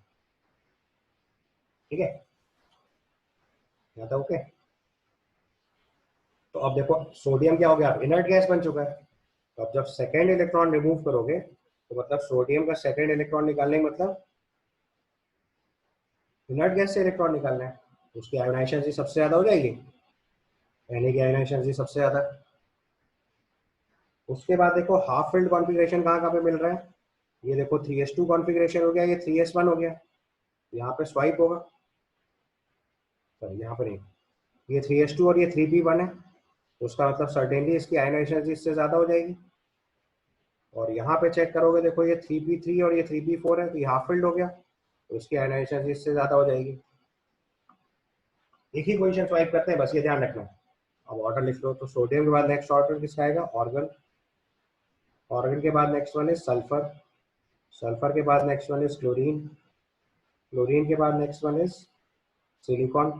S1: ठीक है, यहाँ था ओके। तो अब देखो सोडियम क्या हो गया, इनर्ट गैस बन चुका है। तो अब जब सेकेंड इलेक्ट्रॉन रिमूव करोगे तो मतलब सोडियम का सेकेंड इलेक्ट्रॉन निकालने का मतलब इनर्ट गैस से इलेक्ट्रॉन निकालना है, तो उसकी आयोनाइजेशन एनर्जी सबसे ज्यादा हो जाएगी, यानी कि आयोनाइजेशन एनर्जी सबसे ज्यादा। उसके बाद देखो हाफ फिल्ड कॉन्फ़िगरेशन कहाँ कहाँ पे मिल रहा है, ये देखो 3s2 कॉन्फ़िगरेशन हो गया, ये 3s1 हो गया, यहाँ पे स्वाइप होगा, सॉरी यहाँ पे नहीं, ये 3s2 और ये 3p1 है, तो उसका मतलब सर्टेनली इसकी आयोनाइजेशन एनर्जी इससे ज्यादा हो जाएगी। और यहाँ पे चेक करोगे देखो ये 3p3 और ये 3p4 है, तो ये हाफ फिल्ड हो गया, तो इसकी आयोनाइजेशन एनर्जी इससे ज्यादा हो जाएगी। एक ही पोजीशन स्वाइप करते हैं, बस ये ध्यान रखना। अब ऑर्डर लिख लो, तो सोडियम के बाद नेक्स्ट ऑर्डर किसका आएगा, ऑर्गन। ऑर्गन के बाद next one is sulphur. Sulphur के बाद next one is chlorine. Chlorine के बाद next one is silicon.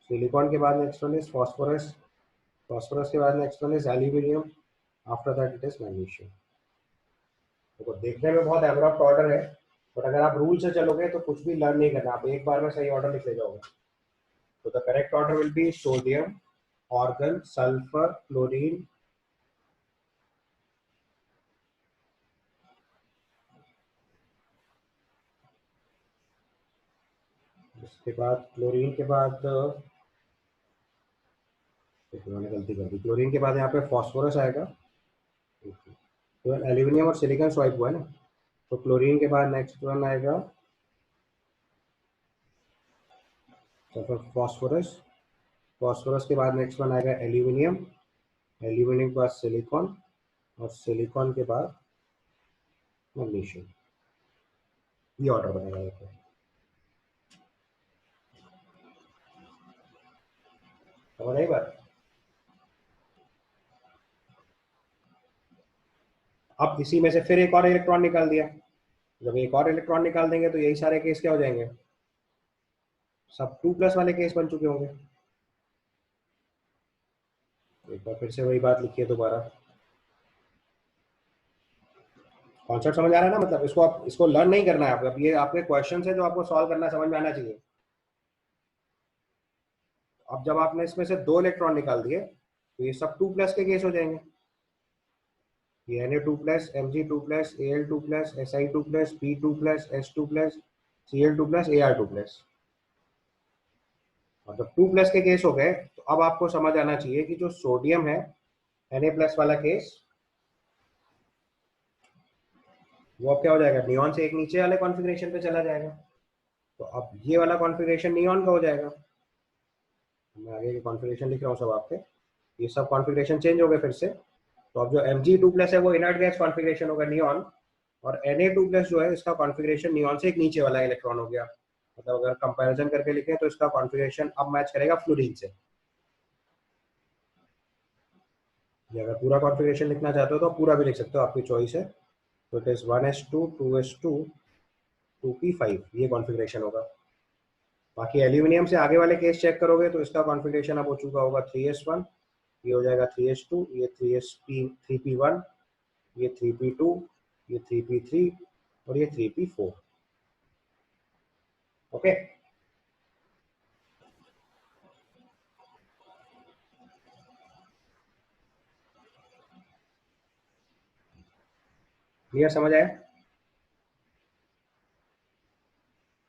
S1: Silicon के बाद next one is phosphorus. Phosphorus के बाद next one is aluminium. After that it is magnesium. देखो देखने में बहुत एब्रप्ट ऑर्डर है, बट अगर आप रूल से चलोगे तो कुछ भी लर्न नहीं करना, आप एक बार में सही ऑर्डर लिख ले जाओगे। तो the correct order will be sodium, organ, sulphur, chlorine, उसके बाद क्लोरीन के बाद मैंने गलती कर दी, क्लोरीन के बाद यहाँ पे फॉस्फोरस आएगा, तो एल्यूमिनियम और सिलिकॉन स्वाइप हुआ है ना, तो क्लोरीन के बाद नेक्स्ट वन आएगा फॉस्फोरस। फॉस्फोरस के बाद नेक्स्ट वन आएगा एल्यूमिनियम। एल्यूमिनियम के बाद सिलिकॉन, और सिलिकॉन के बाद मैग्नीशियम। ये ऑर्डर बनेगा देखो। समझ आई बात। अब इसी में से फिर एक और इलेक्ट्रॉन निकाल दिया, जब एक और इलेक्ट्रॉन निकाल देंगे तो यही सारे केस क्या हो जाएंगे, सब 2+ वाले केस बन चुके होंगे। एक बार फिर से वही बात लिखिए दोबारा। कॉन्सेप्ट समझ आ रहा है ना, मतलब इसको आप इसको लर्न नहीं करना है, अब ये आपके क्वेश्चन है जो आपको सॉल्व करना समझ में आना चाहिए। अब जब आपने इसमें से 2 इलेक्ट्रॉन निकाल दिए तो ये सब 2+ के केस हो जाएंगे, ये Na2+, Mg2+, Al2+, Si2+, P2+, S2+, Cl2+, Ar2+। और जब 2+ के केस हो गए तो अब आपको समझ आना चाहिए कि जो सोडियम है Na+ वाला केस, वो अब क्या हो जाएगा, नियॉन से एक नीचे वाले कॉन्फ़िगरेशन पे चला जाएगा। तो अब ये वाला कॉन्फ़िगरेशन नियॉन का हो जाएगा। मैं आगे की कॉन्फ़िगरेशन लिख रहा हूँ सब आपके, ये सब कॉन्फ़िगरेशन चेंज हो गए फिर से। तो अब जो Mg2+ है वो इनर्ट गैस कॉन्फ़िगरेशन होगा नियॉन, और Na2+ जो है इसका कॉन्फ़िगरेशन नियॉन से एक नीचे वाला इलेक्ट्रॉन हो गया। मतलब अगर कंपैरिजन करके लिखें तो इसका कॉन्फ़िगरेशन अब मैच करेगा फ्लोरीन से। ये अगर पूरा कॉन्फ़िगरेशन लिखना चाहते हो तो पूरा भी लिख सकते हो, आपकी चॉइस है। तो it is 1s2 2s2 2p5, ये कॉन्फ़िगरेशन होगा। बाकी एल्यूमिनियम से आगे वाले केस चेक करोगे तो इसका कॉन्फ़िगरेशन अब हो चुका होगा 3s1, ये हो जाएगा 3s2, ये 3p1, ये 3p2, ये 3p3 और ये 3p4। ओके, क्लियर, समझ आया।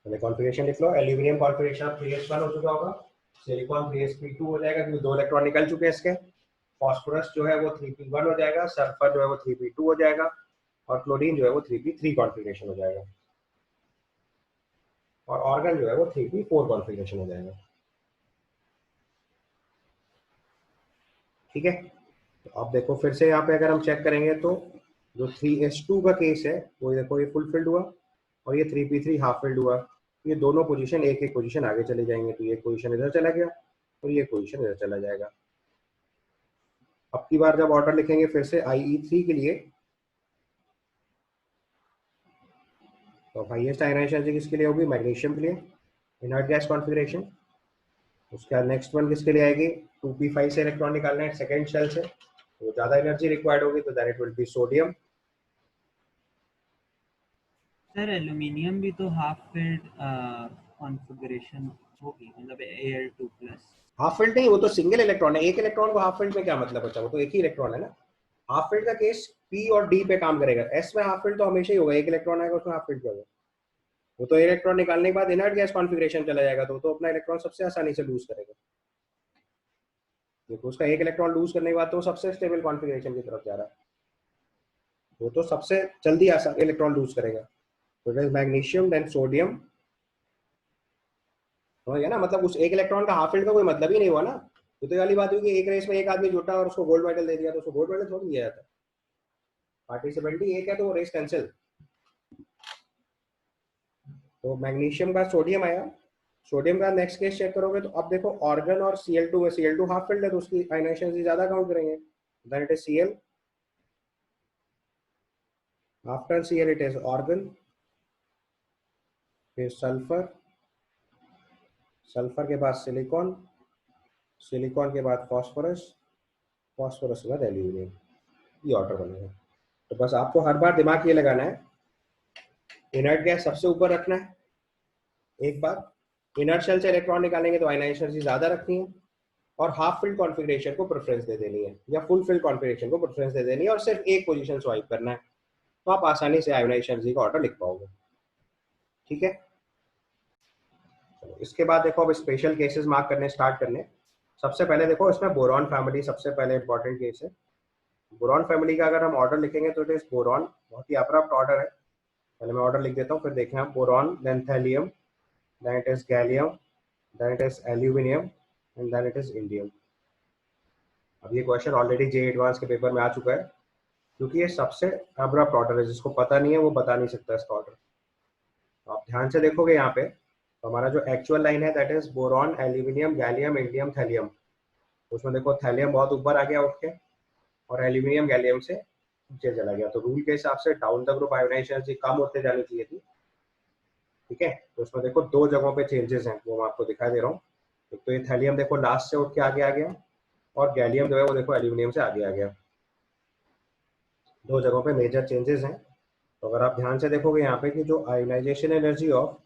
S1: पहले कॉन्फ़िगरेशन लिख लो, एल्यूमिनियम कॉन्फ़िगरेशन 3s1 हो चुका होगा, सिलिकॉन 3sp2 हो जाएगा क्योंकि 2 इलेक्ट्रॉन निकल चुके हैं इसके, फॉस्फोरस जो है वो 3p1 हो जाएगा, सल्फर जो है वो 3p2 हो जाएगा, और क्लोरीन जो है वो 3p3 कॉन्फ़िगरेशन हो जाएगा, और ऑर्गन जो है वो 3p4 कॉन्फ़िगरेशन हो जाएगा। ठीक है, तो अब देखो फिर से यहाँ पे अगर हम चेक करेंगे तो जो 3s2 का केस है वो देखो ये फुल फिल्ड हुआ, और ये 3p3 हाफ फिल्ड हुआ, ये दोनों पोजीशन एक एक पोजीशन आगे चले जाएंगे, तो ये पोजीशन इधर चला गया और ये पोजीशन इधर चला जाएगा। अब की बार जब ऑर्डर लिखेंगे फिर से IE3 के लिए, तो हाईएस्ट आयनाइजेशन एनर्जी किसके लिए होगी, मैग्नीशियम के लिए, इनर्ट गैस कॉन्फ़िगरेशन। उसके बाद नेक्स्ट वन किसके लिए आएगी, 2p5 से इलेक्ट्रॉन निकालना है सेकेंड शेल से, तो ज्यादा एनर्जी रिक्वायर्ड होगी, तो that it will be sodium.
S3: Sir aluminium भी तो हाफ फिल्ड कॉन्फ़िगरेशन होगी, मतलब Al2+।
S1: हाफ फील्ड नहीं, वो तो सिंगल इलेक्ट्रॉन है। एक इलेक्ट्रॉन को हाफ फील्ड में क्या मतलब बचा, वो तो एक ही इलेक्ट्रॉन है ना। हाफ फील्ड का केस पी और डी पे काम करेगा, एस में हाफ फील्ड तो हमेशा ही होगा, एक इलेक्ट्रॉन आएगा उसमें हाफ फील्ड क्या होगा। वो तो इलेक्ट्रॉन निकालने के बाद इनर्ट गैस कॉन्फिगरेशन चला जाएगा, तो अपना इलेक्ट्रॉन सबसे आसानी से लूज करेगा। देखो उसका एक इलेक्ट्रॉन लूज करने के बाद तो सबसे स्टेबल कॉन्फिगरेशन की तरफ जा रहा है, वो तो सबसे जल्दी आसान इलेक्ट्रॉन लूज करेगा। तो it is magnesium then sodium, समझ गया ना। मतलब उस एक इलेक्ट्रॉन का हाफ फील्ड का कोई मतलब ही नहीं हुआ ना। तो ये वाली बात हुई कि एक रेस में एक आदमी जुटा और उसको गोल्ड मेडल दे दिया, तो उसको गोल्ड मेडल थोड़ी दिया जाता। पार्टिसिपेंट ही एक है तो वो रेस कैंसिल। तो मैग्नीशियम का सोडियम आया। सोडियम का नेक्स्ट केस चेक करोगे तो अब देखो ऑर्गन और Cl2 में Cl2 हाफ फील्ड है तो उसकी आयनाइजेशन ज्यादा काउंट करेंगे, then it is Cl। After Cl it is argon, फिर सल्फर, सल्फर के बाद सिलिकॉन, सिलिकॉन के बाद फास्फोरस, फास्फोरस के बाद एल्यूमिनियम। ये ऑर्डर बनेगा। तो बस आपको हर बार दिमाग ये लगाना है, इनर्ट गैस सबसे ऊपर रखना है। एक बार इनर्ट शेल से इलेक्ट्रॉन निकालेंगे तो आयनाइजेशन एनर्जी ज्यादा रखनी है, और हाफ फील्ड कॉन्फ़िगरेशन को प्रेफरेंस दे देनी है, या फुल फील्ड कॉन्फ़िगरेशन को प्रेफरेंस दे देनी है, और सिर्फ एक पोजीशन स्वाइप करना है, तो आप आसानी से आयोनाइजेशन एनर्जी का ऑर्डर लिख पाओगे। ठीक है, चलो इसके बाद देखो अब स्पेशल केसेस मार्क करने स्टार्ट करने। सबसे पहले देखो इसमें बोरॉन फैमिली सबसे पहले इंपॉर्टेंट केस है। बोरॉन फैमिली का अगर हम ऑर्डर लिखेंगे तो इट इज बोरॉन, बहुत ही अब्रप्ट ऑर्डर है। पहले मैं ऑर्डर लिख देता हूँ, फिर देखें आप। Boron, then thallium, then it is gallium, then it is aluminium, and then it is indium. अब ये क्वेश्चन ऑलरेडी जे एडवांस के पेपर में आ चुका है, क्योंकि ये सबसे अब्रप्ट ऑर्डर है, जिसको पता नहीं है वो बता नहीं सकता इसका ऑर्डर। तो आप ध्यान से देखोगे यहाँ पे, तो हमारा जो एक्चुअल लाइन है that is boron, aluminium, gallium, indium, thallium. उसमें देखो थैलियम बहुत ऊपर आ गया उठ के, और एल्यूमिनियम गैलियम से नीचे चला गया। तो रूल के हिसाब से down the group ionisation energy कम होते जानी चाहिए थी। ठीक है, तो उसमें देखो दो जगहों पे चेंजेस हैं, वो मैं आपको दिखा दे रहा हूँ। एक तो ये थैलियम देखो लास्ट से उठ के आगे आ गया, और गैलियम जो है वो देखो एल्यूमिनियम से आगे आ गया। दो जगहों पे मेजर चेंजेस हैं। तो अगर आप ध्यान से देखोगे यहाँ पे कि जो आयोनाइजेशन एनर्जी ऑफ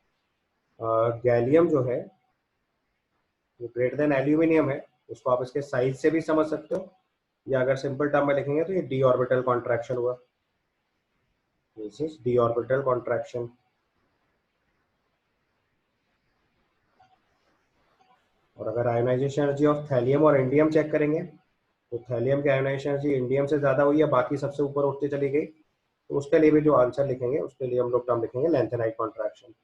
S1: गैलियम जो है वो ग्रेटर देन एल्यूमिनियम है, उसको आप इसके साइज से भी समझ सकते हो, या अगर सिंपल टर्म में लिखेंगे तो ये डी ऑर्बिटल कॉन्ट्रैक्शन हुआ। This is D orbital contraction. और अगर आयोनाइजेशन एनर्जी ऑफ थैलियम और इंडियम चेक करेंगे तो थैलियम की आयोनाइजेशन एनर्जी इंडियम से ज्यादा हुई है, बाकी सबसे ऊपर उठती चली गई। तो उसके लिए भी जो आंसर लिखेंगे उसके लिए हम लोग टर्म लिखेंगे lanthanide contraction.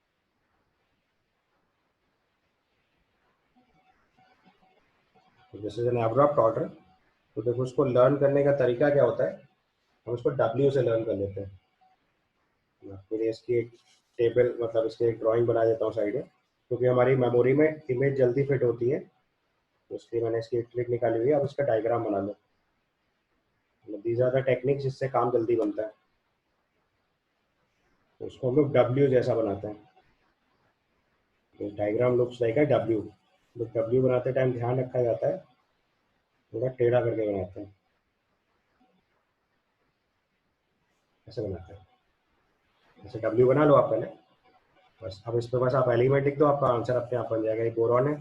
S1: This is an abrupt order. तो देखो उसको लर्न करने का तरीका क्या होता है, हम उसको W से लर्न कर लेते हैं। फिर इसकी एक टेबल, मतलब इसकी एक ड्राइंग बना देता हूँ साइड में, क्योंकि हमारी मेमोरी में इमेज जल्दी फिट होती है, तो इसलिए मैंने इसकी एक ट्रिक निकाली हुई है। अब इसका डायग्राम बना लो। दीज आर द टेक्निक जिससे काम जल्दी बनता है। तो उसको हम लोग W जैसा बनाते हैं। तो डायग्राम लुक्स लाइक है W। तो W बनाते टाइम ध्यान रखा जाता है, थोड़ा टेढ़ा करके बनाते हैं, ऐसे बनाते हैं। जैसे W बना लो आप पहले, बस अब इस पे बस आप एलिमेंट लिख दो, आपका आंसर अपने आप बन जाएगा। ये बोरॉन है,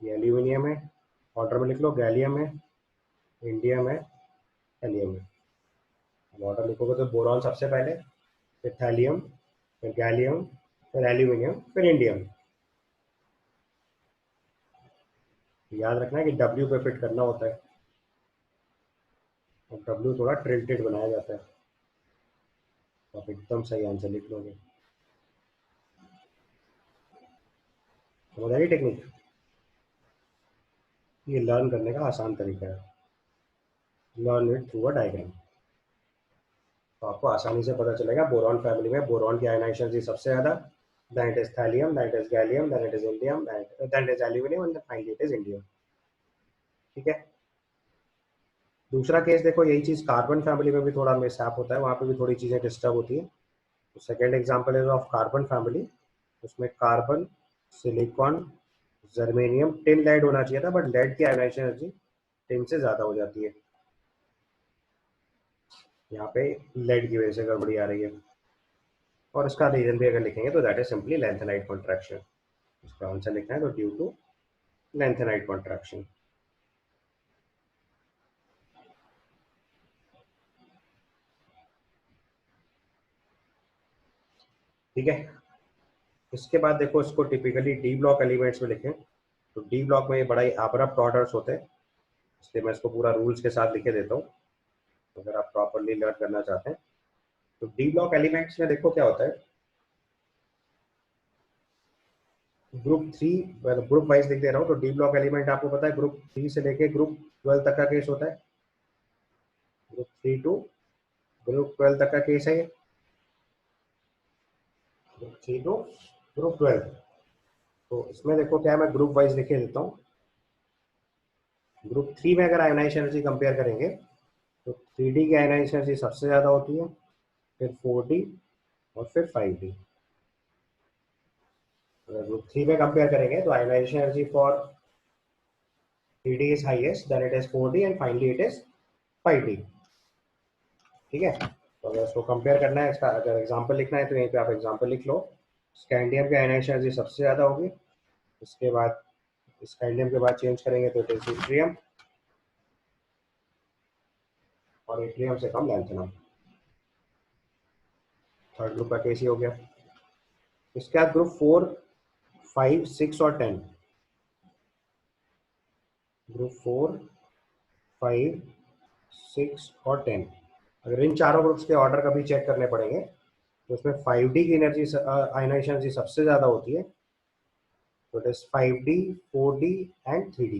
S1: ये एल्यूमिनियम है, ऑर्डर में लिख लो, गैलियम है, इंडियम है, थैलियम है। अब ऑर्डर लिखोगे तो बोरॉन सबसे पहले, फिर थैलियम, फिर गैलियम, फिर एल्यूमिनियम, फिर इंडियम। याद रखना है कि W पे फिट करना होता है, और W थोड़ा टिल्टेड बनाया जाता है, तो आप एकदम सही आंसर लिख लोगे। समझ आई टेक्निक? ये लर्न करने का आसान तरीका है, learn it through a diagram. तो आपको आसानी से पता चलेगा बोरॉन फैमिली में बोरॉन की आयनाइजेशन एनर्जी सबसे ज्यादा, then it is thallium, then it is gallium, then it is indium, then it is aluminum, and then finally it is indium। ठीक है, दूसरा केस देखो, यही चीज कार्बन फैमिली में भी थोड़ा मिसहैप होता है, वहां पे भी थोड़ी चीजें डिस्टर्ब होती है। तो second example is of carbon family. उसमें carbon, silicon, germanium, tin lead होना चाहिए था, बट लेड की आयनाइजेशन एनर्जी टिन से ज्यादा हो जाती है। यहाँ पे लेड की वजह से गड़बड़ी आ रही है, और इसका रीजन भी अगर लिखेंगे तो that is simply lanthanide contraction. इसका आंसर लिखना है तो ड्यू टू लैंथेनाइड कॉन्ट्रैक्शन। ठीक है, इसके बाद देखो इसको टिपिकली डी ब्लॉक एलिमेंट्स में लिखें तो डी ब्लॉक में ये बड़ा ही अब्रप्ट ऑर्डर्स होते हैं, इसलिए मैं इसको पूरा रूल्स के साथ लिखे देता हूँ अगर आप प्रॉपरली लर्न करना चाहते हैं। तो डी ब्लॉक एलिमेंट्स में देखो क्या होता है, ग्रुप 3 ग्रुप वाइज लिख दे रहा हूँ। तो डी ब्लॉक एलिमेंट आपको पता है ग्रुप 3 से लेके ग्रुप 12 तक का केस होता है, ग्रुप 3 टू ग्रुप 12 तक का केस है, ग्रुप 3 टू ग्रुप 12। तो इसमें देखो क्या है, मैं ग्रुप वाइज लिखे देता हूँ। ग्रुप 3 में अगर आयोनाइज एनर्जी कंपेयर करेंगे तो 3D की आयोनाइज एनर्जी सबसे ज़्यादा होती है, फिर 4D और फिर 5D। अगर ग्रुप 3 में कंपेयर करेंगे तो ionisation energy for 3D is highest, then it is 4D and finally it is 5D। ठीक है, तो अगर इसको कंपेयर करना है, इसका अगर एग्जांपल लिखना है तो यहीं पे आप एग्जांपल लिख लो। स्कैंडियम की आयोनाइजेशन एनर्जी सबसे ज़्यादा होगी, इसके बाद स्कैंडियम के बाद चेंज करेंगे तो इट इज इट्रियम, और इट्रियम से कम लैंथेनम। थर्ड ग्रुप का केस ही हो गया। इसके बाद ग्रुप 4, 5, 6 और 10। ग्रुप 4, 5, 6 और 10, अगर इन चारों ग्रुप्स के ऑर्डर कभी चेक करने पड़ेंगे तो उसमें 5D की एनर्जी आयोनाइजेशन एनर्जी सबसे ज़्यादा होती है, तो it is 5D, 4D and 3D।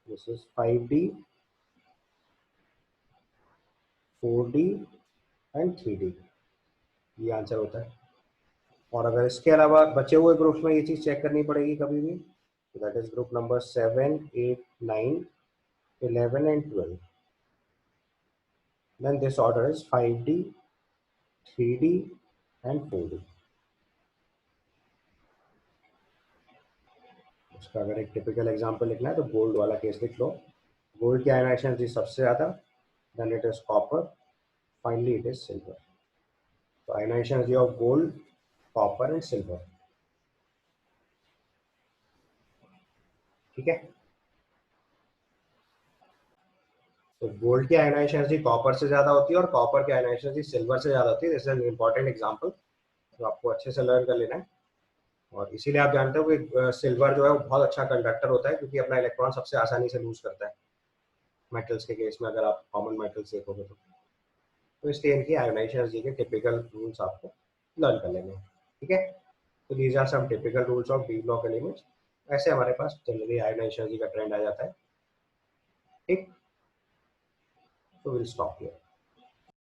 S1: This is 5D, 4D and 3D, ये आंसर होता है। और अगर इसके अलावा बचे हुए ग्रुप्स में ये चीज़ चेक करनी पड़ेगी कभी भी, तो that is group number 7, 8, 9, 11 and 12. Then this order is 5D, 3D and 4D. उसका अगर एक टिपिकल एग्जांपल लिखना है तो गोल्ड वाला केस लिख लो। गोल्ड की आयोनाइजेशन एनर्जी सबसे ज़्यादा, then it is copper, finally it is silver. तो ionisation energy of gold, copper and silver. ठीक है, तो गोल्ड की आयोनाइजेशन एनर्जी कॉपर से ज़्यादा होती है और कॉपर की आयोनाइजेशन एनर्जी सिल्वर से ज़्यादा होती है। This is an important example, तो आपको अच्छे से लर्न कर लेना है। और इसीलिए आप जानते हो कि सिल्वर जो है वो बहुत अच्छा कंडक्टर होता है, क्योंकि अपना इलेक्ट्रॉन सबसे आसानी से लूज करता है मेटल्स के केस में, अगर आप कॉमन मेटल्स देखोगे तो इसलिए इनकी आयोनाइजेशन एनर्जी के टिपिकल रूल्स आपको लर्न कर लेंगे। ठीक है, तो these are some typical rules of D block elements. ऐसे हमारे पास जनरली आयोनाइजेशन एनर्जी का ट्रेंड आ जाता है। ठीक, तो विल स्टॉप हियर।